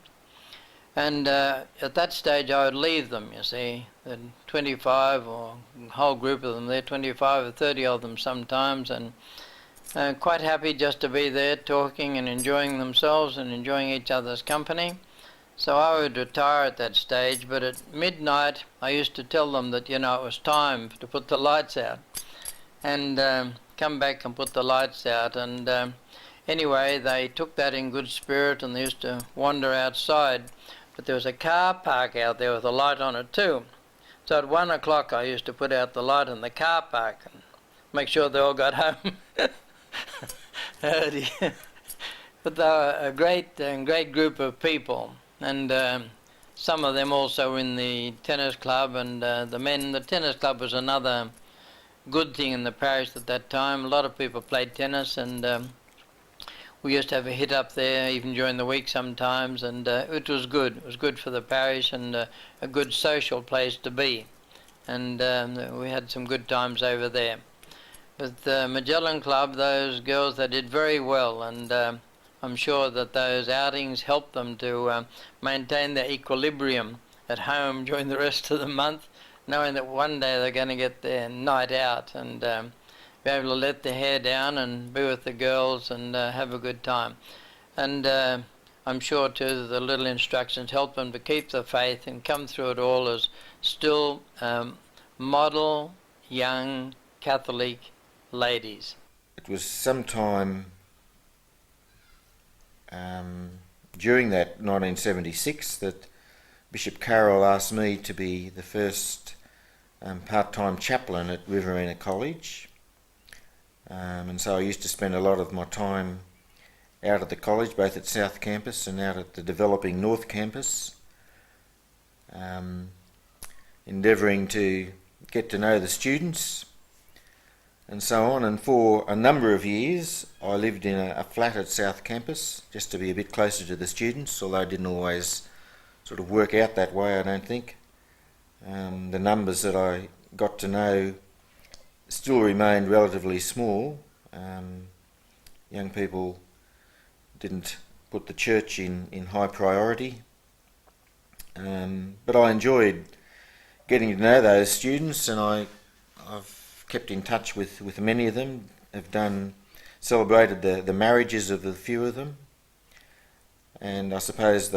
And at that stage I would leave them, you see, the 25 or a whole group of them there, 25 or 30 of them sometimes, and quite happy just to be there talking and enjoying themselves and enjoying each other's company. So I would retire at that stage, but at midnight I used to tell them that, you know, it was time to put the lights out and come back and put the lights out. And anyway, they took that in good spirit and they used to wander outside. But there was a car park out there with a light on it too. So at 1 o'clock I used to put out the light in the car park and make sure they all got home. Oh dear. But they were a great group of people. And some of them also in the tennis club, and the tennis club was another good thing in the parish at that time. A lot of people played tennis, and we used to have a hit up there even during the week sometimes, and it was good. It was good for the parish and a good social place to be. And we had some good times over there. With the Magellan Club, those girls, they did very well, and I'm sure that those outings helped them to maintain their equilibrium at home during the rest of the month, knowing that one day they're going to get their night out and be able to let their hair down and be with the girls and have a good time. And I'm sure too that the little instructions help them to keep the faith and come through it all as still model young Catholic ladies. It was sometime during that 1976 that Bishop Carroll asked me to be the first part-time chaplain at Riverina College. And so I used to spend a lot of my time out at the college, both at South Campus and out at the developing North Campus, endeavouring to get to know the students and so on. And for a number of years I lived in a flat at South Campus just to be a bit closer to the students, although it didn't always sort of work out that way, I don't think. The numbers that I got to know still remained relatively small. Young people didn't put the church in high priority, but I enjoyed getting to know those students, and I've kept in touch with many of them, have celebrated the marriages of a few of them, and I suppose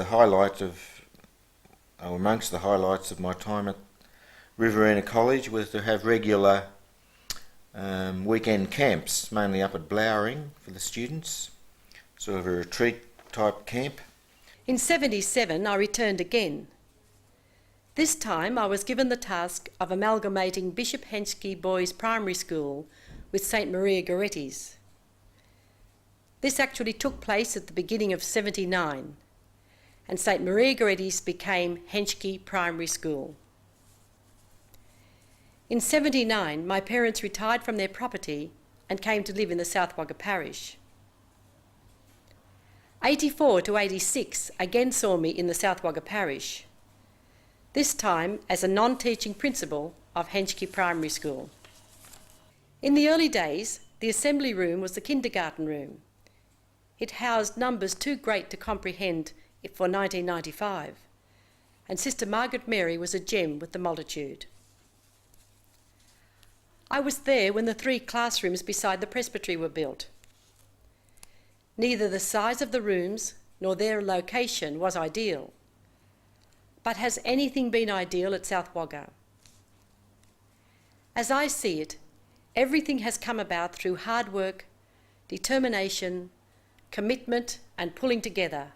amongst the highlights of my time at Riverina College was to have regular weekend camps, mainly up at Blowering for the students, sort of a retreat type camp. In 77 I returned again. This time I was given the task of amalgamating Bishop Henschke Boys Primary School with St Maria Goretti's. This actually took place at the beginning of 79, and St Maria Goretti's became Henschke Primary School. In 79 my parents retired from their property and came to live in the South Wagga Parish. 84 to 86 again saw me in the South Wagga Parish, this time as a non-teaching principal of Henschke Primary School. In the early days, the assembly room was the kindergarten room. It housed numbers too great to comprehend for 1995, and Sister Margaret Mary was a gem with the multitude. I was there when the 3 classrooms beside the presbytery were built. Neither the size of the rooms nor their location was ideal. But has anything been ideal at South Wagga? As I see it, Everything has come about through hard work, determination, commitment and pulling together.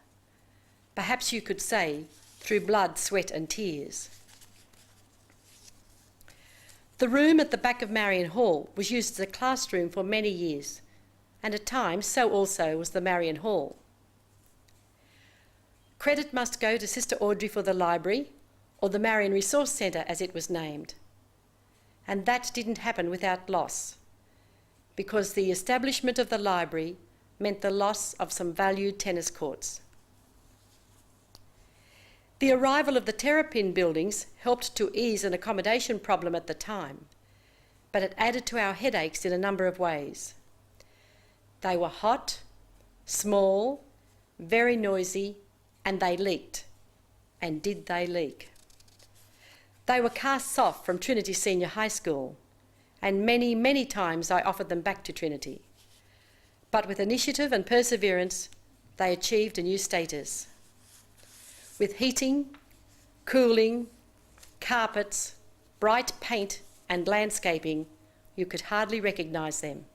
Perhaps you could say through blood, sweat and tears. The room at the back of Marion Hall was used as a classroom for many years, and at times so also was the Marion Hall. Credit must go to Sister Audrey for the library, or the Marion Resource Centre as it was named. And that didn't happen without loss, because the establishment of the library meant the loss of some valued tennis courts. The arrival of the Terrapin buildings helped to ease an accommodation problem at the time, but it added to our headaches in a number of ways. They were hot, small, very noisy, and they leaked. And did they leak? They were casts off from Trinity Senior High School, and many, many times I offered them back to Trinity. But with initiative and perseverance, they achieved a new status. With heating, cooling, carpets, bright paint and landscaping, you could hardly recognise them.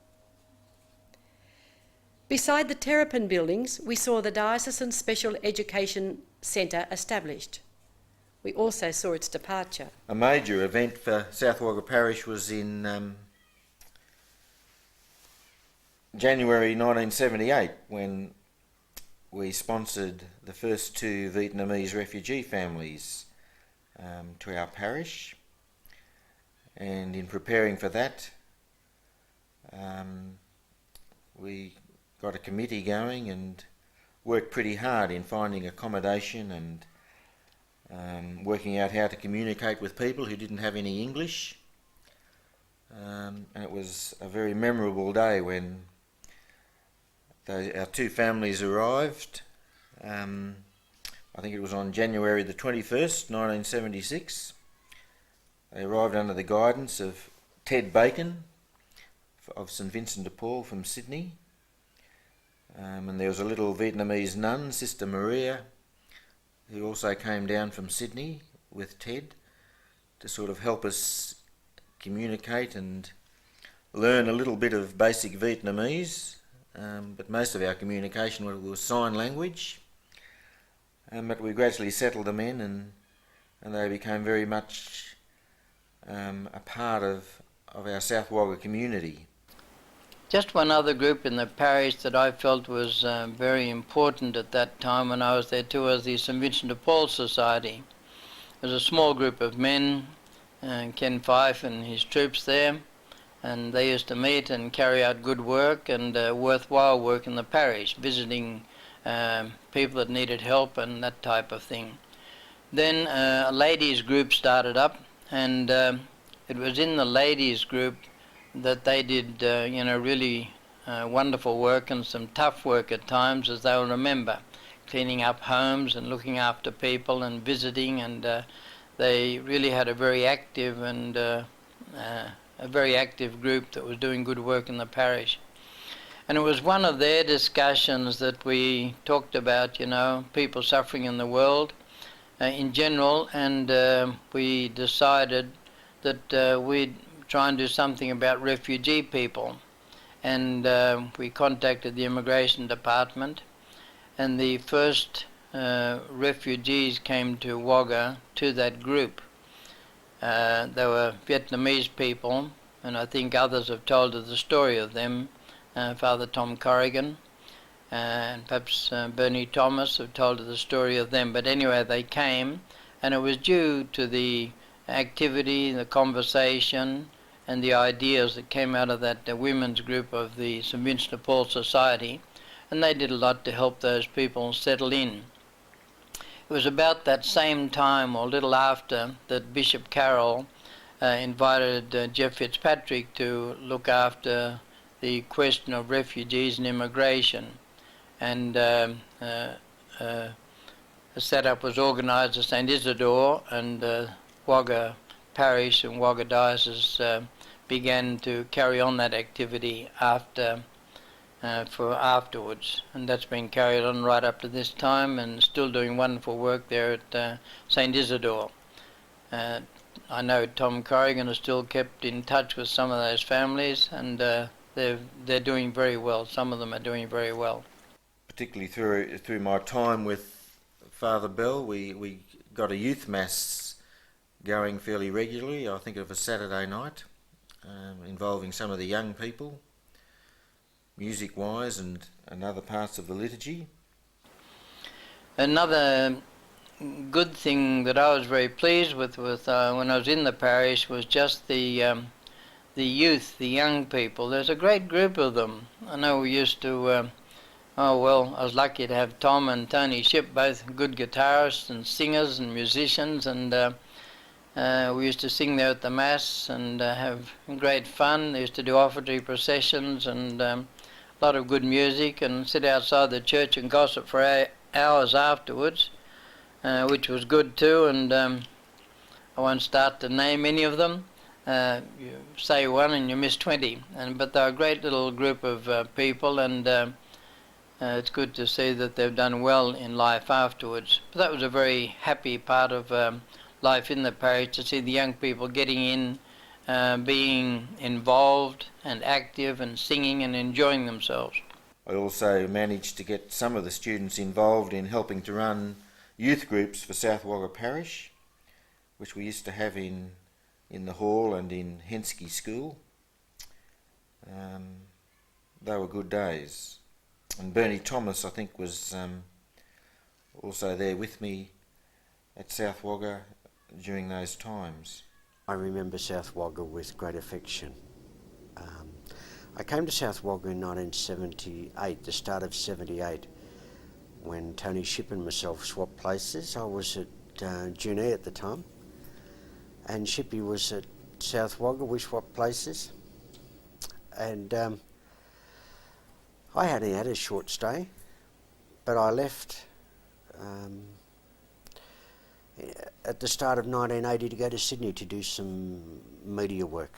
Beside the Terrapin buildings, we saw the Diocesan Special Education Centre established. We also saw its departure. A major event for South Wagga Parish was in January 1978 when we sponsored the first 2 Vietnamese refugee families to our parish, and in preparing for that we got a committee going and worked pretty hard in finding accommodation and working out how to communicate with people who didn't have any English, and it was a very memorable day when our 2 families arrived. I think it was on January the 21st, 1976. They arrived under the guidance of Ted Bacon of St Vincent de Paul from Sydney, and there was a little Vietnamese nun, Sister Maria, who also came down from Sydney with Ted to sort of help us communicate and learn a little bit of basic Vietnamese. But most of our communication was sign language. But we gradually settled them in, and they became very much a part of our South Wagga community. Just one other group in the parish that I felt was very important at that time when I was there too was the St Vincent de Paul Society. It was a small group of men, Ken Fife and his troops there, and they used to meet and carry out good work and worthwhile work in the parish, visiting people that needed help and that type of thing. Then a ladies group started up, and it was in the ladies group that they did really wonderful work and some tough work at times, as they'll remember, cleaning up homes and looking after people and visiting, and they really had a very active and a very active group that was doing good work in the parish. And it was one of their discussions that we talked about, people suffering in the world in general, and we decided that we'd try and do something about refugee people. And we contacted the immigration department, and the first refugees came to Wagga to that group. They were Vietnamese people, and I think others have told us the story of them. Father Tom Corrigan and perhaps Bernie Thomas have told us the story of them. But anyway, they came, and it was due to the activity, the conversation, and the ideas that came out of that women's group of the St Vincent de Paul Society, and they did a lot to help those people settle in. It was about that same time, or a little after, that Bishop Carroll invited Jeff Fitzpatrick to look after the question of refugees and immigration. And a setup was organised at St Isidore, and Wagga Parish and Wagga Diocese began to carry on that activity afterwards, and that's been carried on right up to this time, and still doing wonderful work there at St Isidore. I know Tom Corrigan has still kept in touch with some of those families, and they're doing very well. Some of them are doing very well. Particularly through my time with Father Bell, we got a youth mass going fairly regularly. I think of a Saturday night, involving some of the young people, music-wise, and other parts of the liturgy. Another good thing that I was very pleased with when I was in the parish was just the youth, the young people. There's a great group of them. I know we used to, I was lucky to have Tom and Tony Ship, both good guitarists and singers and musicians, and we used to sing there at the Mass and have great fun. They used to do offertory processions and a lot of good music, and sit outside the church and gossip for hours afterwards, which was good too. And I won't start to name any of them. You say one and you miss 20. But they're a great little group of people, and it's good to see that they've done well in life afterwards. But that was a very happy part of life in the parish, to see the young people getting in, being involved and active and singing and enjoying themselves. I also managed to get some of the students involved in helping to run youth groups for South Wagga Parish, which we used to have in the hall and in Henskey School. They were good days. And Bernie Thomas, I think, was also there with me at South Wagga during those times. I remember South Wagga with great affection. I came to South Wagga in 1978, the start of 78, when Tony Ship and myself swapped places. I was at Junee at the time, and Shippy was at South Wagga. We swapped places, and I only had a short stay, but I left at the start of 1980 to go to Sydney to do some media work.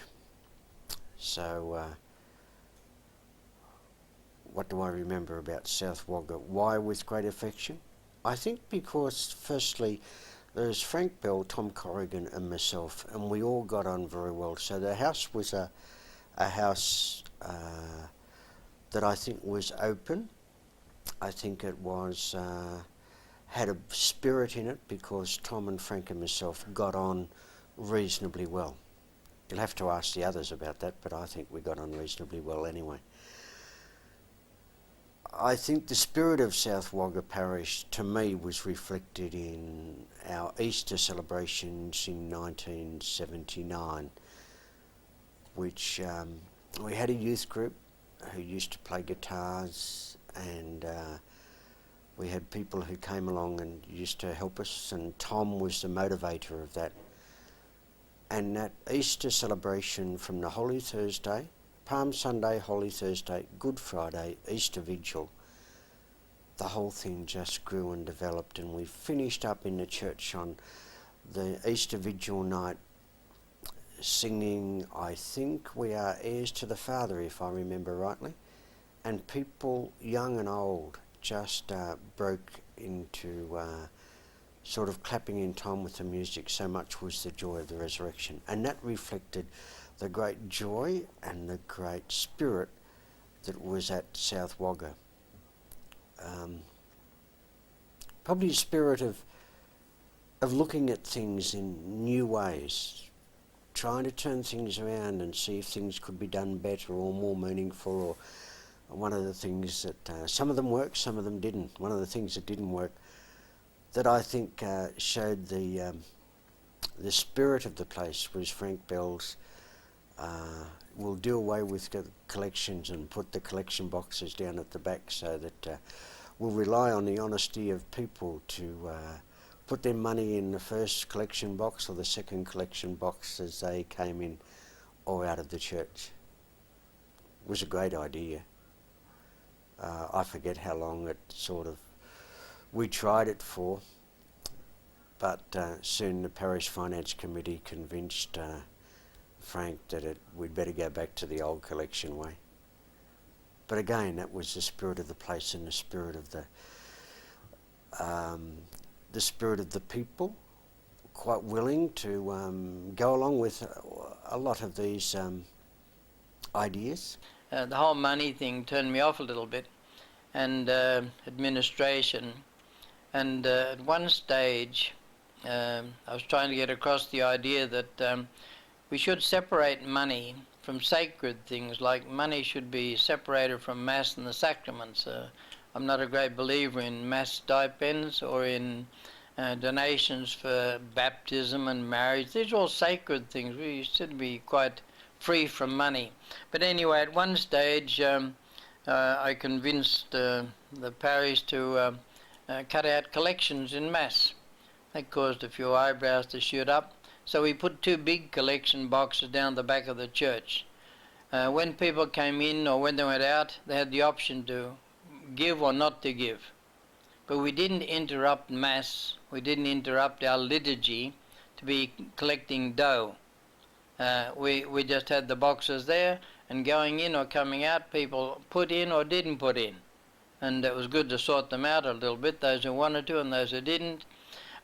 So what do I remember about South Wagga? Why with great affection? I think because firstly there's Frank Bell, Tom Corrigan and myself, and we all got on very well. So the house was a house that I think was open. I think it was had a spirit in it because Tom and Frank and myself got on reasonably well. You'll have to ask the others about that, but I think we got on reasonably well anyway. I think the spirit of South Wagga Parish, to me, was reflected in our Easter celebrations in 1979, which we had a youth group who used to play guitars, and we had people who came along and used to help us, and Tom was the motivator of that. And that Easter celebration, from the Holy Thursday, Palm Sunday, Holy Thursday, Good Friday, Easter Vigil, the whole thing just grew and developed, and we finished up in the church on the Easter Vigil night singing, I think, We Are Heirs to the Father, if I remember rightly, and people, young and old, just broke into sort of clapping in time with the music. So much was the joy of the resurrection, and that reflected the great joy and the great spirit that was at South Wagga. Probably a spirit of looking at things in new ways, trying to turn things around and see if things could be done better or more meaningful. Or one of the things that some of them worked, some of them didn't. One of the things that didn't work, that I think showed the spirit of the place, was Frank Bell's we'll do away with the collections and put the collection boxes down at the back, so that we'll rely on the honesty of people to put their money in the first collection box or the second collection box as they came in or out of the church. It was a great idea. I forget how long we tried it for, but soon the Parish Finance Committee convinced Frank that we'd better go back to the old collection way. But again, that was the spirit of the place and the spirit of the spirit of the people. Of quite willing to go along with a lot of these ideas. The whole money thing turned me off a little bit, and administration. And at one stage, I was trying to get across the idea that we should separate money from sacred things, like money should be separated from Mass and the sacraments. I'm not a great believer in Mass stipends or in donations for baptism and marriage. These are all sacred things. We should be quite free from money. But anyway, at one stage, I convinced the parish to cut out collections in Mass. That caused a few eyebrows to shoot up. So we put 2 big collection boxes down the back of the church. When people came in or when they went out, they had the option to give or not to give. But we didn't interrupt Mass, we didn't interrupt our liturgy to be collecting dough. We just had the boxes there, and going in or coming out, people put in or didn't put in. And it was good to sort them out a little bit, those who wanted to and those who didn't.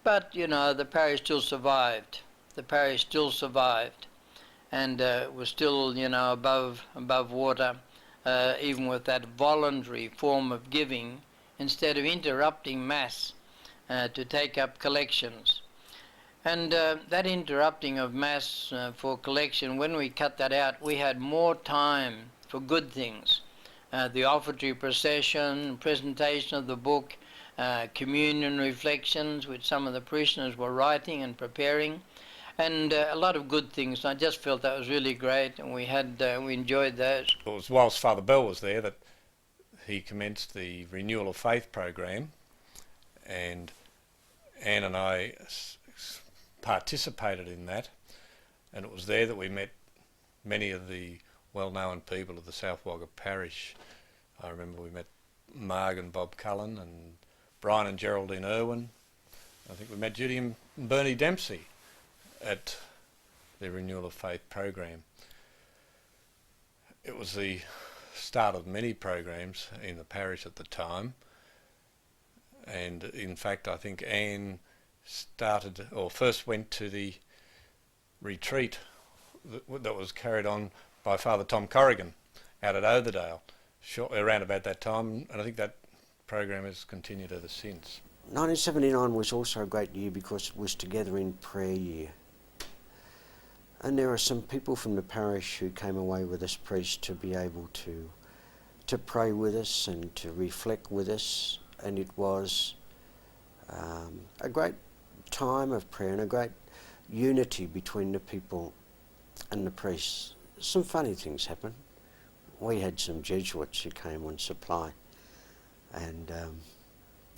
But, you know, the parish still survived. The parish still survived, and was still, you know, above water, even with that voluntary form of giving, instead of interrupting Mass to take up collections. And that interrupting of Mass for collection, when we cut that out, we had more time for good things. The offertory procession, presentation of the book, communion reflections, which some of the parishioners were writing and preparing, and a lot of good things. I just felt that was really great, and we enjoyed those. It was whilst Father Bell was there that he commenced the Renewal of Faith program, and Anne and I participated in that, and it was there that we met many of the well-known people of the South Wagga Parish. I remember we met Marg and Bob Cullen and Brian and Geraldine Irwin. I think we met Judy and Bernie Dempsey at the Renewal of Faith program. It was the start of many programs in the parish at the time, and in fact I think Anne started or first went to the retreat that was carried on by Father Tom Corrigan out at Otherdale shortly around about that time, and I think that program has continued ever since. 1979 was also a great year because it was together in prayer year. And there are some people from the parish who came away with us, priests, to be able to pray with us and to reflect with us, and it was a great time of prayer and a great unity between the people and the priests. Some funny things happened. We had some Jesuits who came on supply, and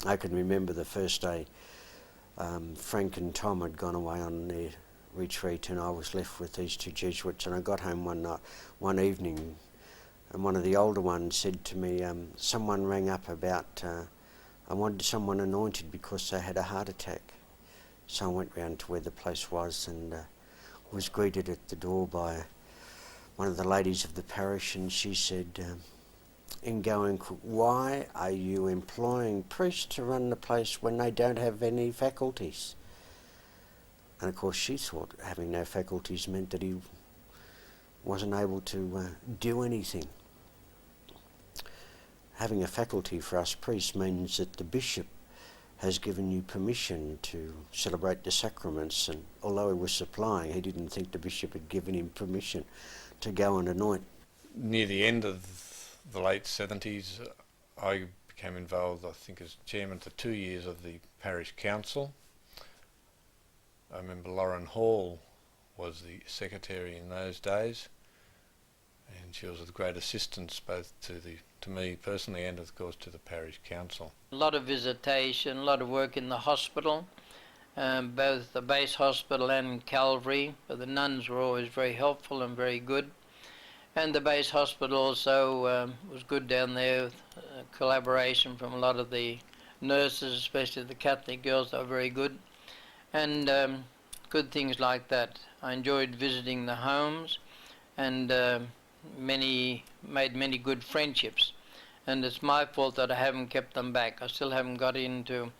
I can remember the first day Frank and Tom had gone away on their retreat, and I was left with these 2 Jesuits, and I got home one evening, and one of the older ones said to me, someone rang up about I wanted someone anointed because they had a heart attack. So I went round to where the place was and was greeted at the door by one of the ladies of the parish, and she said, Ingo, why are you employing priests to run the place when they don't have any faculties? And of course she thought having no faculties meant that he wasn't able to do anything. Having a faculty for us priests means that the bishop has given you permission to celebrate the sacraments, and although he was supplying, he didn't think the bishop had given him permission to go and anoint. Near the end of the late 70s, I became involved, I think, as chairman for 2 years of the parish council. I remember Lauren Hall was the secretary in those days, and she was of great assistance both to me personally and of course to the parish council. A lot of visitation, a lot of work in the hospital, both the base hospital and Calvary, but the nuns were always very helpful and very good. And the base hospital also was good down there, with collaboration from a lot of the nurses, especially the Catholic girls. They were very good. And good things like that. I enjoyed visiting the homes, and made many good friendships. And it's my fault that I haven't kept them back. I still haven't got into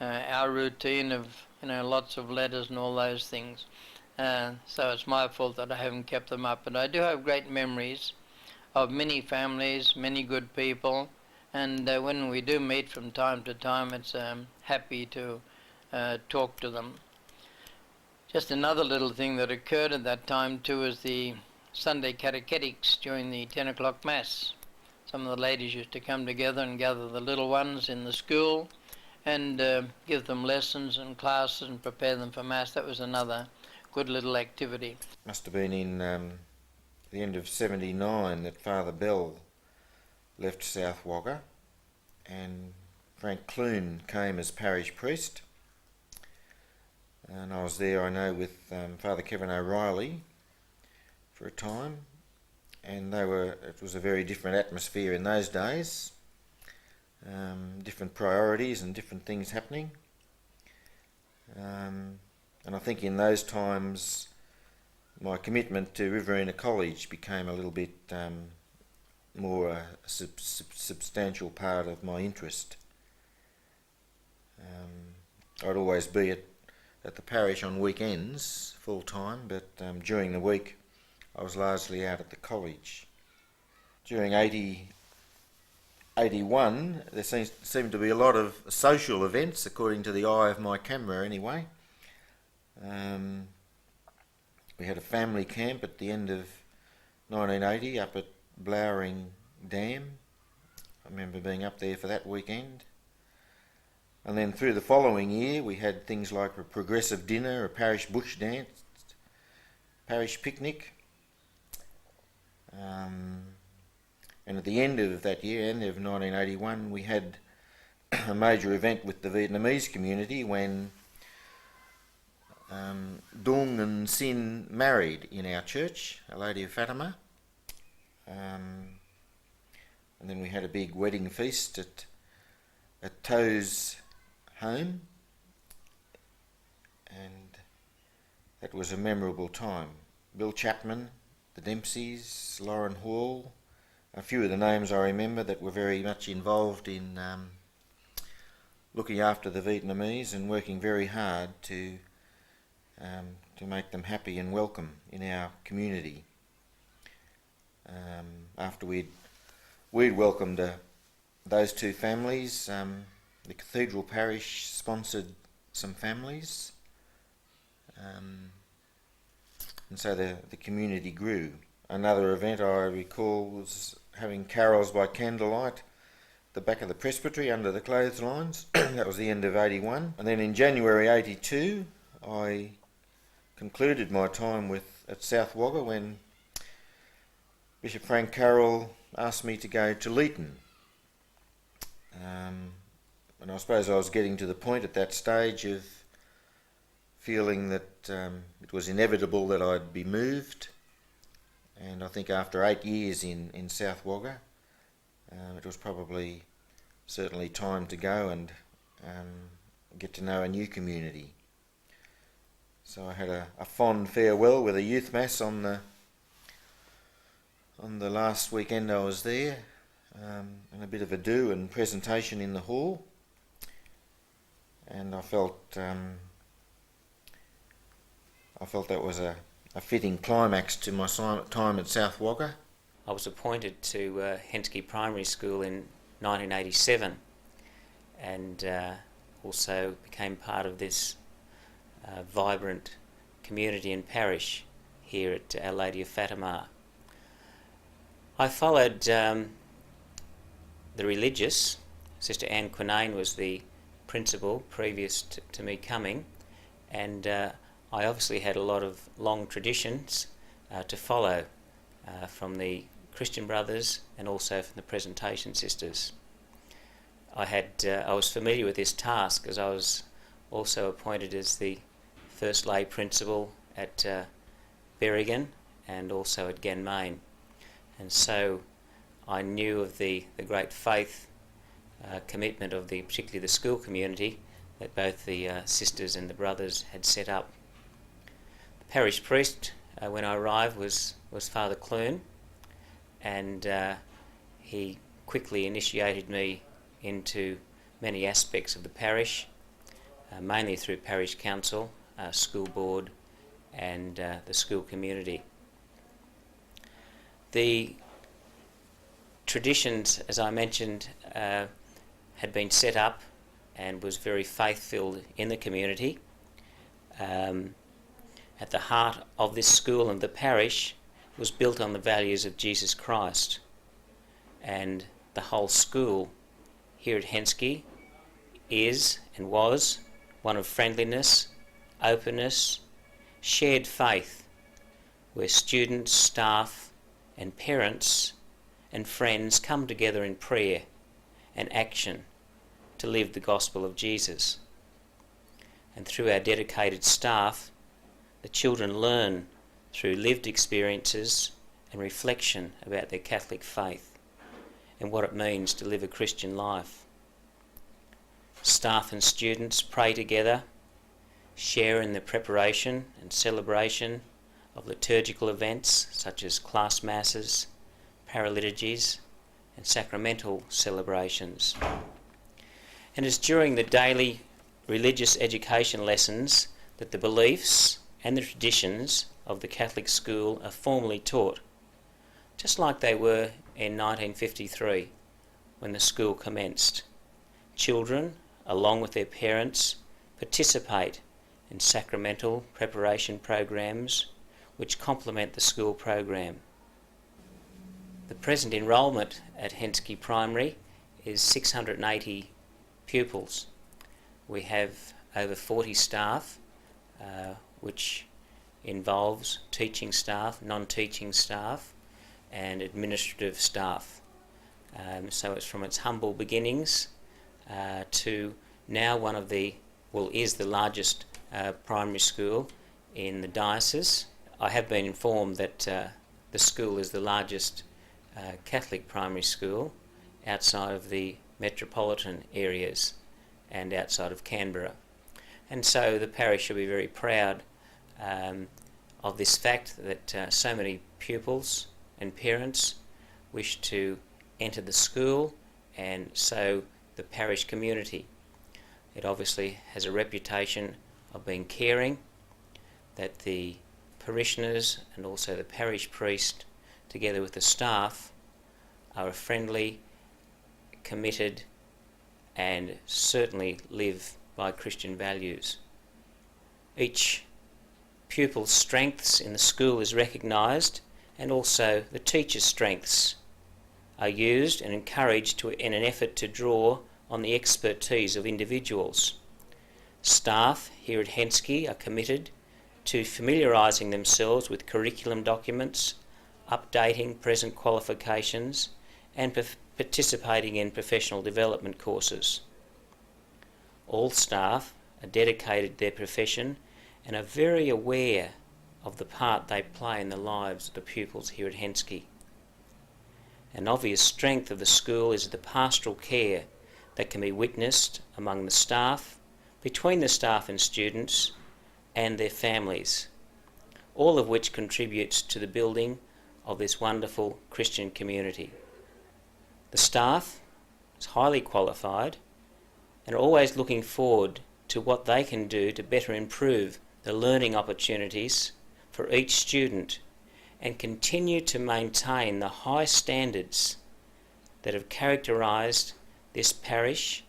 our routine of lots of letters and all those things. So it's my fault that I haven't kept them up. But I do have great memories of many families, many good people, and when we do meet from time to time, it's happy to talk to them. Just another little thing that occurred at that time too is the Sunday catechetics during the 10 o'clock Mass. Some of the ladies used to come together and gather the little ones in the school and give them lessons and classes and prepare them for Mass. That was another good little activity. Must have been in the end of 79 that Father Bell left South Wagga and Frank Clune came as parish priest. And I was there, I know, with Father Kevin O'Reilly for a time, and it was a very different atmosphere in those days, different priorities and different things happening. And I think in those times my commitment to Riverina College became a little bit more a substantial part of my interest. I'd always be at the parish on weekends full time, but during the week I was largely out at the college. During 81 there seemed to be a lot of social events, according to the eye of my camera anyway. We had a family camp at the end of 1980 up at Blowering Dam. I remember being up there for that weekend. And then through the following year we had things like a progressive dinner, a parish bush dance, parish picnic. And at the end of that year, end of 1981, we had a major event with the Vietnamese community when Dung and Sin married in our church, Our Lady of Fatima. And then we had a big wedding feast at Toe's home, and that was a memorable time. Bill Chapman, the Dempseys, Lauren Hall, a few of the names I remember that were very much involved in looking after the Vietnamese and working very hard to make them happy and welcome in our community. After we'd welcomed those two families, the Cathedral Parish sponsored some families, and so the community grew. Another event I recall was having carols by candlelight at the back of the presbytery under the clotheslines. That was the end of 81. And then in January 82 I concluded my time at South Wagga when Bishop Frank Carroll asked me to go to Leeton. And I suppose I was getting to the point at that stage of feeling that it was inevitable that I'd be moved. And I think after 8 years in South Wagga, it was certainly time to go and get to know a new community. So I had a fond farewell with a youth mass on the last weekend I was there, and a bit of ado and presentation in the hall. And I felt that was a fitting climax to my time at South Wagga. I was appointed to Henschke Primary School in 1987 and also became part of this vibrant community and parish here at Our Lady of Fatima. I followed the religious. Sister Anne Quinane was the principal previous to me coming, and I obviously had a lot of long traditions to follow from the Christian brothers and also from the presentation sisters. I was familiar with this task as I was also appointed as the first lay principal at Berrigan and also at Ganmain, and so I knew of the great faith commitment of particularly the school community that both the sisters and the brothers had set up. The parish priest when I arrived was Father Clune, and he quickly initiated me into many aspects of the parish, mainly through parish council, school board and the school community. The traditions, as I mentioned, had been set up and was very faith-filled in the community. At the heart of this school and the parish was built on the values of Jesus Christ, and the whole school here at Henschke is and was one of friendliness, openness, shared faith, where students, staff and parents and friends come together in prayer and action to live the gospel of Jesus. And through our dedicated staff, the children learn through lived experiences and reflection about their Catholic faith and what it means to live a Christian life. Staff and students pray together, share in the preparation and celebration of liturgical events such as class masses, paraliturgies and sacramental celebrations. And it's during the daily religious education lessons that the beliefs and the traditions of the Catholic school are formally taught, just like they were in 1953 when the school commenced. Children, along with their parents, participate in sacramental preparation programs which complement the school program. The present enrolment at Henschke Primary is 680 pupils. We have over 40 staff, which involves teaching staff, non-teaching staff and administrative staff. So it's from its humble beginnings to now is the largest primary school in the diocese. I have been informed that the school is the largest Catholic primary school outside of the metropolitan areas and outside of Canberra. And so the parish should be very proud of this fact that so many pupils and parents wish to enter the school, and so the parish community. It obviously has a reputation of being caring, that the parishioners and also the parish priest, together with the staff, are friendly, committed, and certainly live by Christian values. Each pupil's strengths in the school is recognised, and also the teacher's strengths are used and encouraged in an effort to draw on the expertise of individuals. Staff here at Henschke are committed to familiarising themselves with curriculum documents, updating present qualifications, and participating in professional development courses. All staff are dedicated to their profession and are very aware of the part they play in the lives of the pupils here at Henschke. An obvious strength of the school is the pastoral care that can be witnessed among the staff, between the staff and students, and their families, all of which contributes to the building of this wonderful Christian community. The staff is highly qualified and are always looking forward to what they can do to better improve the learning opportunities for each student and continue to maintain the high standards that have characterised this parish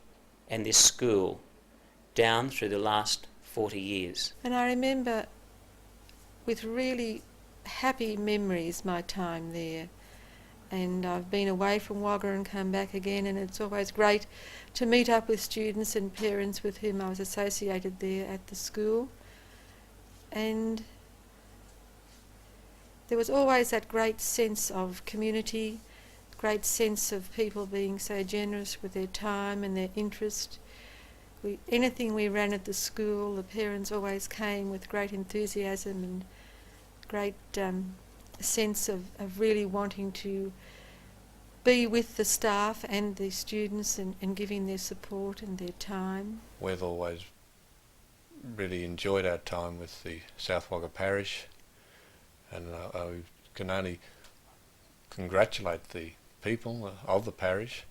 and this school down through the last 40 years. And I remember with really happy memories my time there. And I've been away from Wagga and come back again, and it's always great to meet up with students and parents with whom I was associated there at the school. And there was always that great sense of community, great sense of people being so generous with their time and their interest. Anything we ran at the school, the parents always came with great enthusiasm and great sense of really wanting to be with the staff and the students and giving their support and their time. We've always really enjoyed our time with the South Wagga Parish, and I can only congratulate the people of the parish,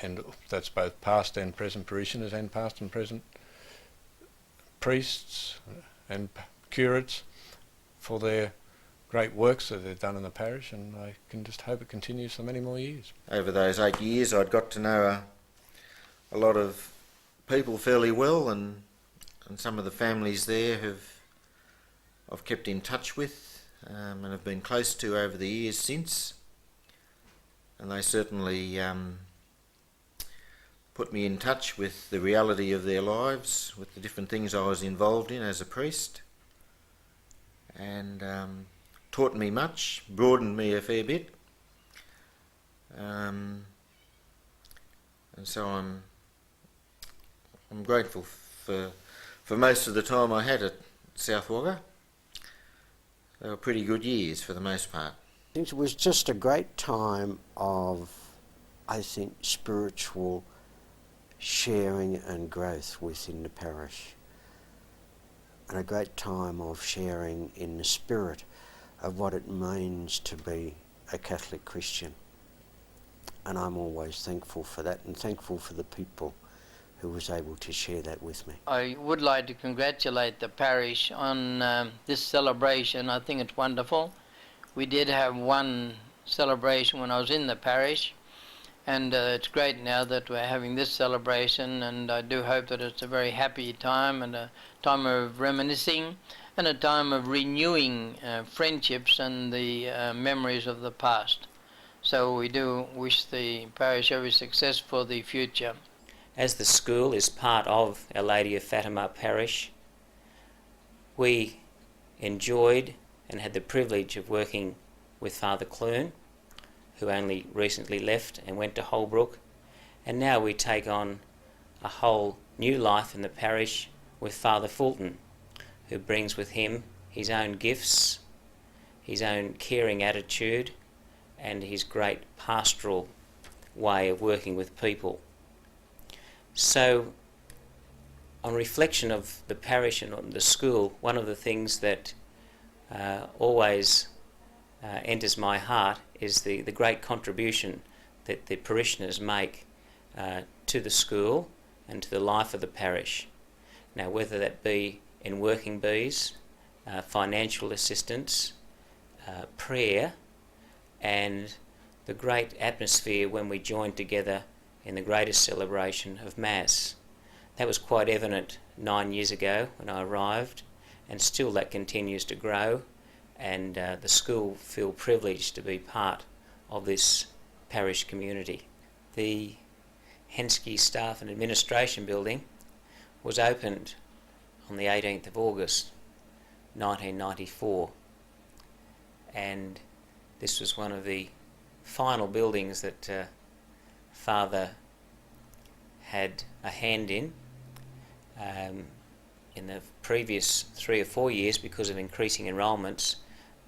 and that's both past and present parishioners and past and present priests and curates for their great works that they've done in the parish, and I can just hope it continues for many more years. Over those 8 years I'd got to know a lot of people fairly well, and some of the families there I've kept in touch with and have been close to over the years since, and they certainly put me in touch with the reality of their lives, with the different things I was involved in as a priest, and taught me much, broadened me a fair bit, and so I'm grateful for most of the time I had at South Wagga. They were pretty good years for the most part. I think it was just a great time of, I think, spiritual sharing and growth within the parish, and a great time of sharing in the spirit of what it means to be a Catholic Christian. And I'm always thankful for that, and thankful for the people who was able to share that with me. I would like to congratulate the parish on this celebration. I think it's wonderful. We did have one celebration when I was in the parish, and it's great now that we're having this celebration, and I do hope that it's a very happy time and a time of reminiscing and a time of renewing friendships and the memories of the past. So we do wish the parish every success for the future. As the school is part of Our Lady of Fatima Parish, we enjoyed and had the privilege of working with Father Clune, who only recently left and went to Holbrook, and now we take on a whole new life in the parish with Father Fulton, who brings with him his own gifts, his own caring attitude, and his great pastoral way of working with people. So, on reflection of the parish and on the school, one of the things that always enters my heart is the great contribution that the parishioners make to the school and to the life of the parish. Now, whether that be in working bees, financial assistance, prayer, and the great atmosphere when we join together in the greatest celebration of Mass. That was quite evident 9 years ago when I arrived, and still that continues to grow, and the school feel privileged to be part of this parish community. The Henschke Staff and Administration Building was opened on the 18th of August 1994, and this was one of the final buildings that Father had a hand in the previous 3 or 4 years. Because of increasing enrolments,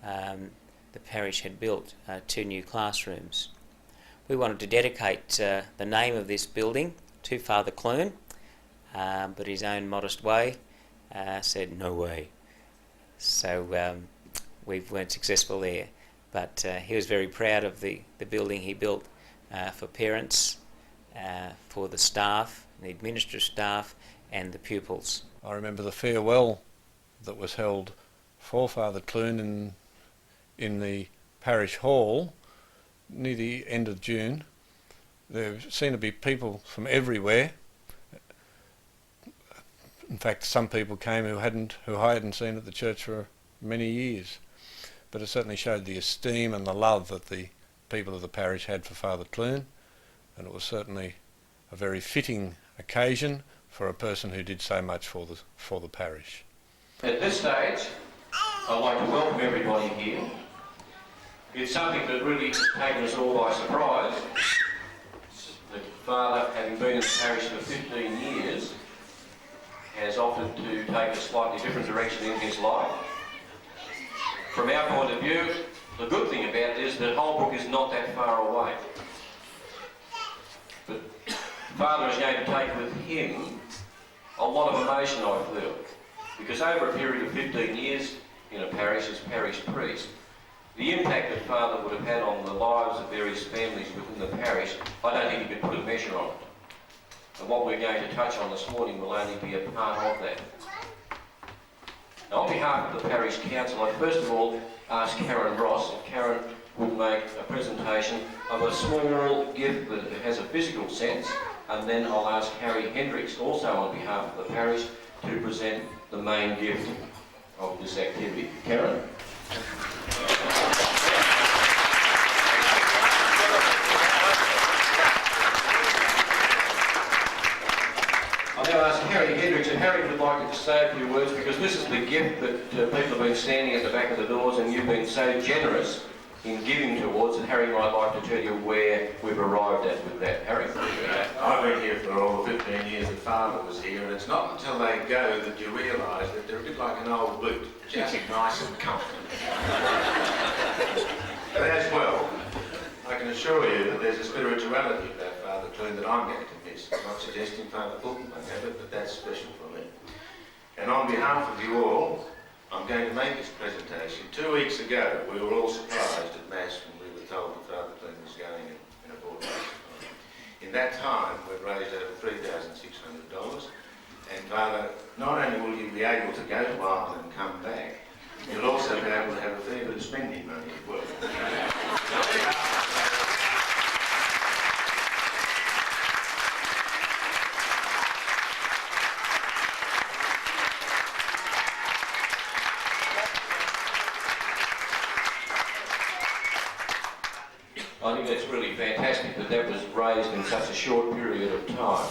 the parish had built 2 new classrooms. We wanted to dedicate the name of this building to Father Clune, but his own modest way said no way. So we weren't successful there. But he was very proud of the building he built for parents, for the staff, the administrative staff, and the pupils. I remember the farewell that was held for Father Clune in the parish hall near the end of June. There seemed to be people from everywhere. In fact, some people came who I hadn't seen at the church for many years. But it certainly showed the esteem and the love that the people of the parish had for Father Clune, and it was certainly a very fitting occasion for a person who did so much for the parish. At this stage, I'd like to welcome everybody here. It's something that really has taken us all by surprise. The Father, having been in the parish for 15 years, has opted to take a slightly different direction in his life. From our point of view, the good thing about it is that Holbrook is not that far away. But Father is going to take with him a lot of emotion, I feel, because over a period of 15 years in a parish as parish priest, the impact that Father would have had on the lives of various families within the parish, I don't think you could put a measure on it. And what we're going to touch on this morning will only be a part of that. behalf of the Parish Council, I'd first of all ask Karen Ross if Karen would make a presentation of a small gift that has a physical sense, and then I'll ask Harry Hendricks, also on behalf of the parish, to present the main gift of this activity. Karen? I'll now ask Harry Hendricks, and Harry would like to say a few words, because this is the gift that people have been standing at the back of the doors, and you've been so generous in giving towards, and Harry might like to tell you where we've arrived at with that. Harry? I've been here for all the 15 years that Father was here, and it's not until they go that you realise that they're a bit like an old boot, just nice and comfortable. But as well, I can assure you that there's a spirituality about Father Clune that I'm going to miss. I'm not suggesting Father Fulton won't have it, but that's special for me. And on behalf of you all, I'm going to make this presentation. 2 weeks ago, we were all surprised at Mass when we were told that Father Clune was going in a fortnight's time. In that time, we've raised over $3,600, and Father, not only will you be able to go to Ireland and come back, you'll also be able to have a fair bit of spending money as well. I think that's really fantastic that that was raised in such a short period of time.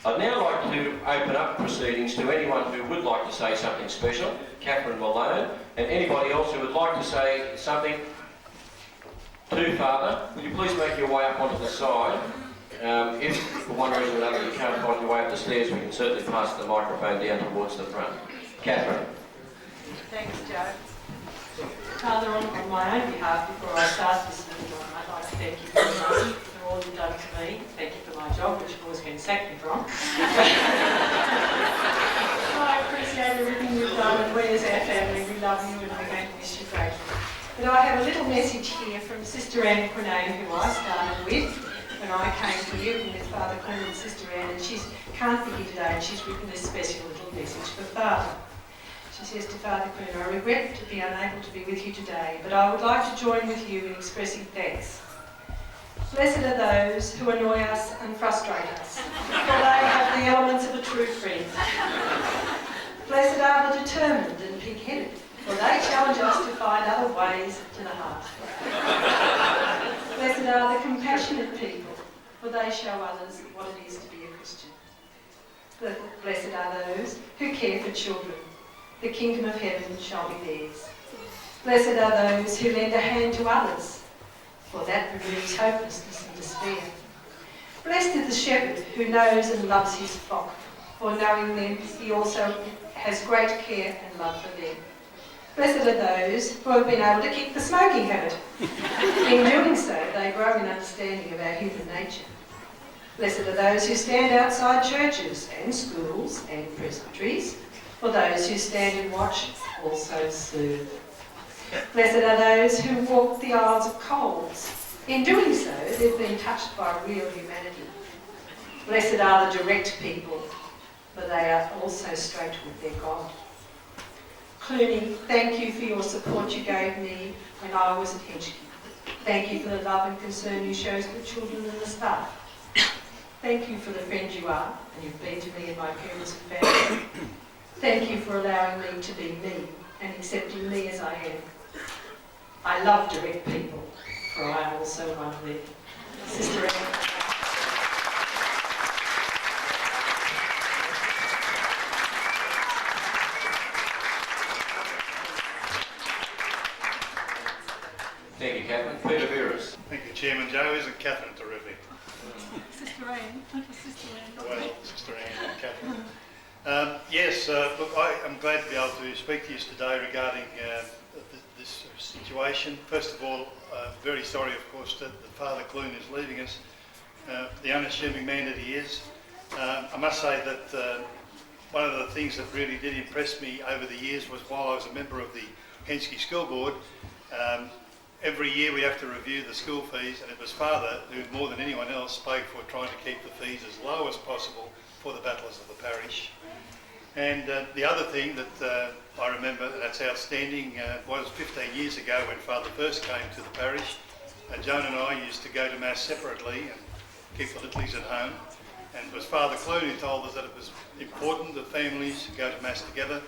I'd now like to open up proceedings to anyone who would like to say something special, Catherine Malone, and anybody else who would like to say something to Father. Would you please make your way up onto the side? If for one reason or another you can't find your way up the stairs, we can certainly pass the microphone down towards the front. Catherine. Thanks, Joe. Father, on my own behalf, before I start this little one, I'd like to thank you very much for all you've done for me. Thank you for my job, which of course getting sacked me from. I appreciate everything you've done, and we as our family, we love you and we're going to miss you greatly. But I have a little message here from Sister Anne Quinane, who I started with when I came to live with Father Clune and Sister Anne, and she can't be here today, and she's written this special little message for Father. She says to Father Clune, I regret to be unable to be with you today, but I would like to join with you in expressing thanks. Blessed are those who annoy us and frustrate us, for they have the elements of a true friend. Blessed are the determined and pig-headed, for they challenge us to find other ways to the heart. Blessed are the compassionate people, for they show others what it is to be a Christian. Blessed are those who care for children. The kingdom of heaven shall be theirs. Blessed are those who lend a hand to others, for that removes hopelessness and despair. Blessed is the shepherd who knows and loves his flock, for knowing them he also has great care and love for them. Blessed are those who have been able to kick the smoking habit. In doing so, they grow in understanding of our human nature. Blessed are those who stand outside churches and schools and presbyteries, for those who stand and watch also serve. Blessed are those who walk the aisles of coals. In doing so, they've been touched by real humanity. Blessed are the direct people, for they are also straight with their God. Clooney, thank you for your support you gave me when I was at Henschke. Thank you for the love and concern you showed the children and the staff. Thank you for the friend you are, and you've been to me and my parents and family. Thank you for allowing me to be me and accepting me as I am. I love direct people, for I am also one of them. Sister Anne. Thank you, Catherine. Peter Veras. Thank you, Chairman Joe. Isn't Catherine terrific? Sister Anne. Sister Anne. Well, Sister Anne and Catherine. Yes, look, I am glad to be able to speak to you today regarding this situation. First of all, very sorry, of course, that Father Clune is leaving us, the unassuming man that he is. I must say that one of the things that really did impress me over the years was while I was a member of the Henschke School Board, every year we have to review the school fees, and it was Father who, more than anyone else, spoke for trying to keep the fees as low as possible for the battlers of the parish. And the other thing that I remember that's outstanding was 15 years ago when Father first came to the parish. Joan and I used to go to Mass separately and keep the littlies at home. And it was Father Clune who told us that it was important that families go to Mass together,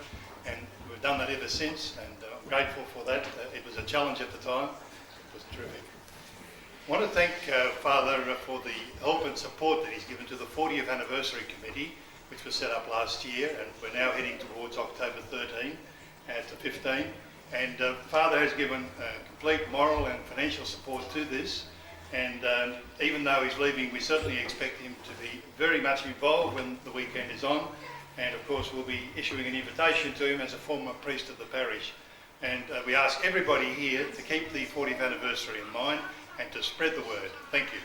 and we've done that ever since, and I'm grateful for that. It was a challenge at the time. It was terrific. I want to thank Father for the help and support that he's given to the 40th Anniversary Committee, which was set up last year, and we're now heading towards October 13 to 15. And Father has given complete moral and financial support to this. And even though he's leaving, we certainly expect him to be very much involved when the weekend is on. And of course, we'll be issuing an invitation to him as a former priest of the parish. And we ask everybody here to keep the 40th anniversary in mind and to spread the word. Thank you.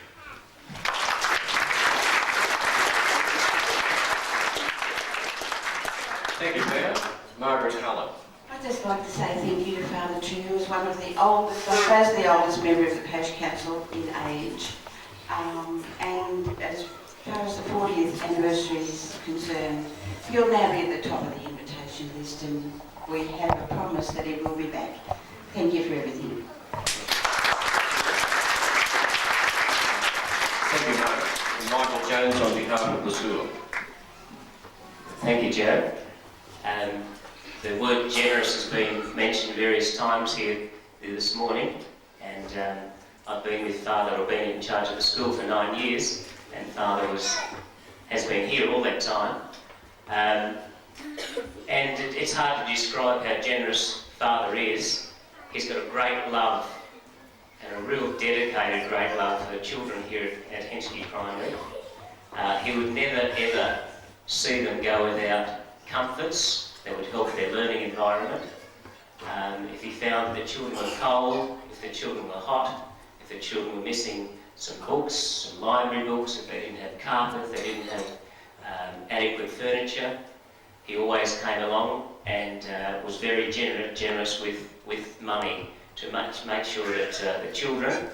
Thank you, Peter. Margaret Cullen. I'd just like to say thank you to Father True, who is one of the oldest, I suppose the oldest member of the Parish Council in age. And as far as the 40th anniversary is concerned, you'll now be at the top of the invitation list, and we have a promise that he will be back. Thank you for everything. Thank you, Margaret. And Michael Jones on behalf of the school. Thank you, Joe. The word generous has been mentioned various times here this morning, and I've been with Father, or been in charge of the school for 9 years, and Father has been here all that time. And it's hard to describe how generous Father is. He's got a great love, and a real dedicated great love for the children here at Henschke Primary. He would never ever see them go without comforts that would help their learning environment. If he found that the children were cold, if the children were hot, if the children were missing some books, some library books, if they didn't have carpet, they didn't have adequate furniture, he always came along and was very generous with money to make sure that the children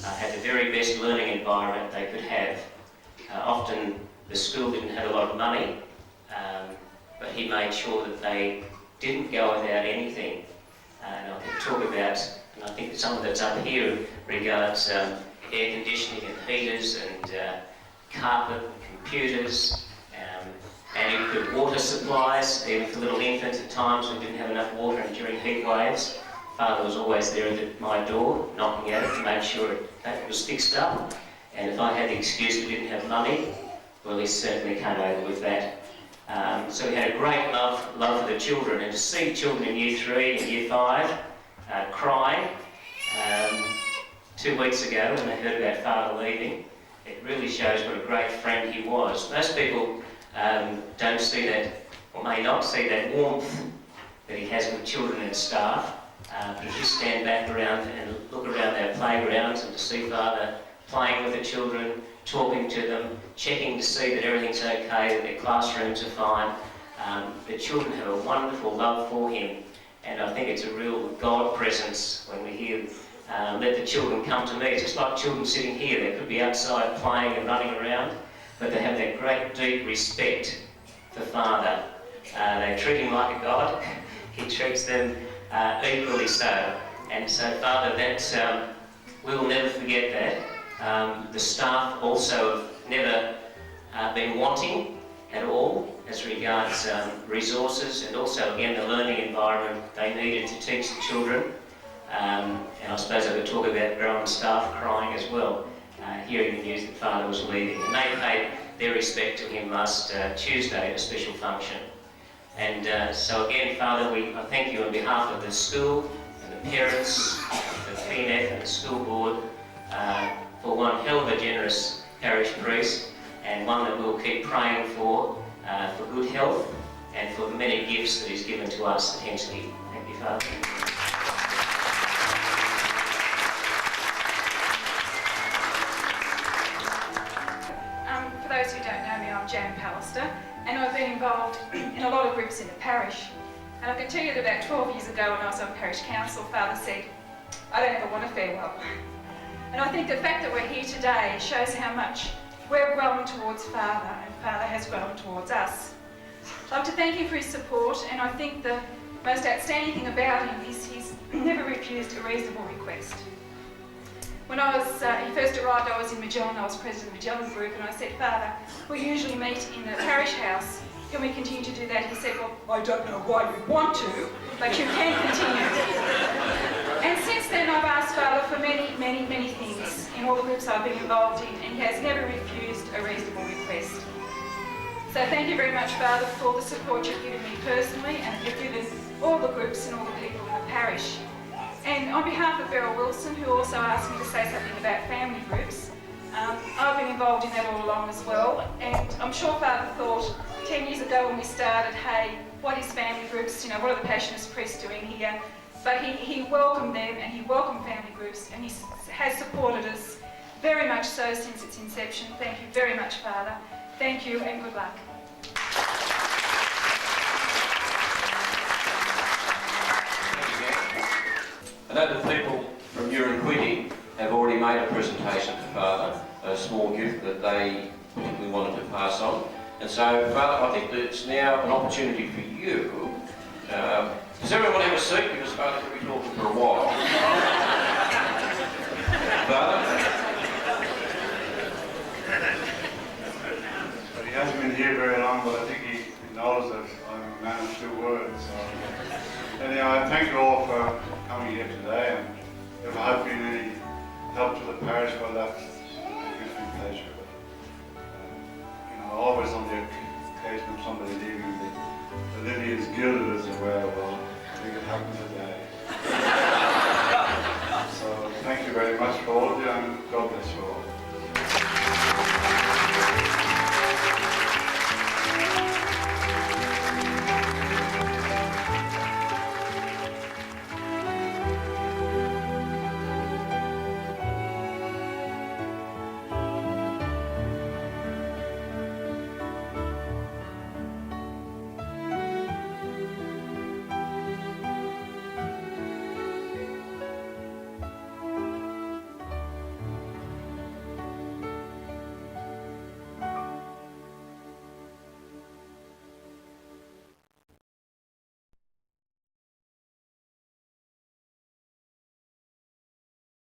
had the very best learning environment they could have. Often the school didn't have a lot of money, but he made sure that they didn't go without anything. And I could talk about, and I think some of it's up here, regards air conditioning and heaters and carpet and computers, adequate water supplies. Even for little infants at times we didn't have enough water, and during heat waves, Father was always there at my door, knocking at it to make sure that was fixed up. And if I had the excuse we didn't have money, well, he certainly came over with that. So he had a great love for the children, and to see children in Year 3 and Year 5 crying 2 weeks ago when they heard about Father leaving, it really shows what a great friend he was. Most people don't see that, or may not see that warmth that he has with children and staff, but if you stand back around and look around our playgrounds and to see Father playing with the children, talking to them, checking to see that everything's okay, that their classrooms are fine. The children have a wonderful love for him, and I think it's a real God presence when we hear, let the children come to me. It's just like children sitting here. They could be outside playing and running around, but they have that great deep respect for Father. They treat him like a God. He treats them equally so. And so Father, that we'll never forget that. The staff also have never been wanting at all as regards resources, and also again the learning environment they needed to teach the children. And I suppose I could talk about growing staff crying as well, hearing the news that Father was leaving. And they paid their respect to him last Tuesday at a special function. And so again, Father, I thank you on behalf of the school and the parents, the PNF and the school board, for one hell of a generous parish priest, and one that we'll keep praying for good health and for the many gifts that he's given to us at Henschke. Thank you, Father. For those who don't know me, I'm Jan Pallister, and I've been involved in a lot of groups in the parish. And I can tell you that about 12 years ago when I was on parish council, Father said, I don't ever want a farewell. And I think the fact that we're here today shows how much we're growing towards Father, and Father has grown towards us. I'd like to thank him for his support, and I think the most outstanding thing about him is he's never refused a reasonable request. When he first arrived, I was in Magellan. I was president of the Magellan group, and I said, Father, we usually meet in the parish house. Can we continue to do that? He said, well, I don't know why you want to, but you can continue. And since then, I've asked Father for many, many, many things in all the groups I've been involved in, and he has never refused a reasonable request. So thank you very much, Father, for the support you've given me personally, and you've given all the groups and all the people in the parish. And on behalf of Beryl Wilson, who also asked me to say something about family groups, I've been involved in that all along as well. And I'm sure Father thought 10 years ago when we started, hey, what is family groups? You know, what are the Passionist priests doing here? But he welcomed them, and he welcomed family groups, and he has supported us very much so since its inception. Thank you very much, Father. Thank you, and good luck. I know that people from Uranquiti have already made a presentation to Father, a small gift that they particularly wanted to pass on. And so, Father, I think that it's now an opportunity for you. Does everyone have a seat? Because Father could be talking for a while. Father? But he hasn't been here very long, but I think he knows that I'm a man of two words. So. Anyhow, I thank you all for coming here today, and if I have been any help to the parish, well, that gives me pleasure. But, always on the occasion of somebody leaving, the lily is gilded, as it were. Well, I think it happens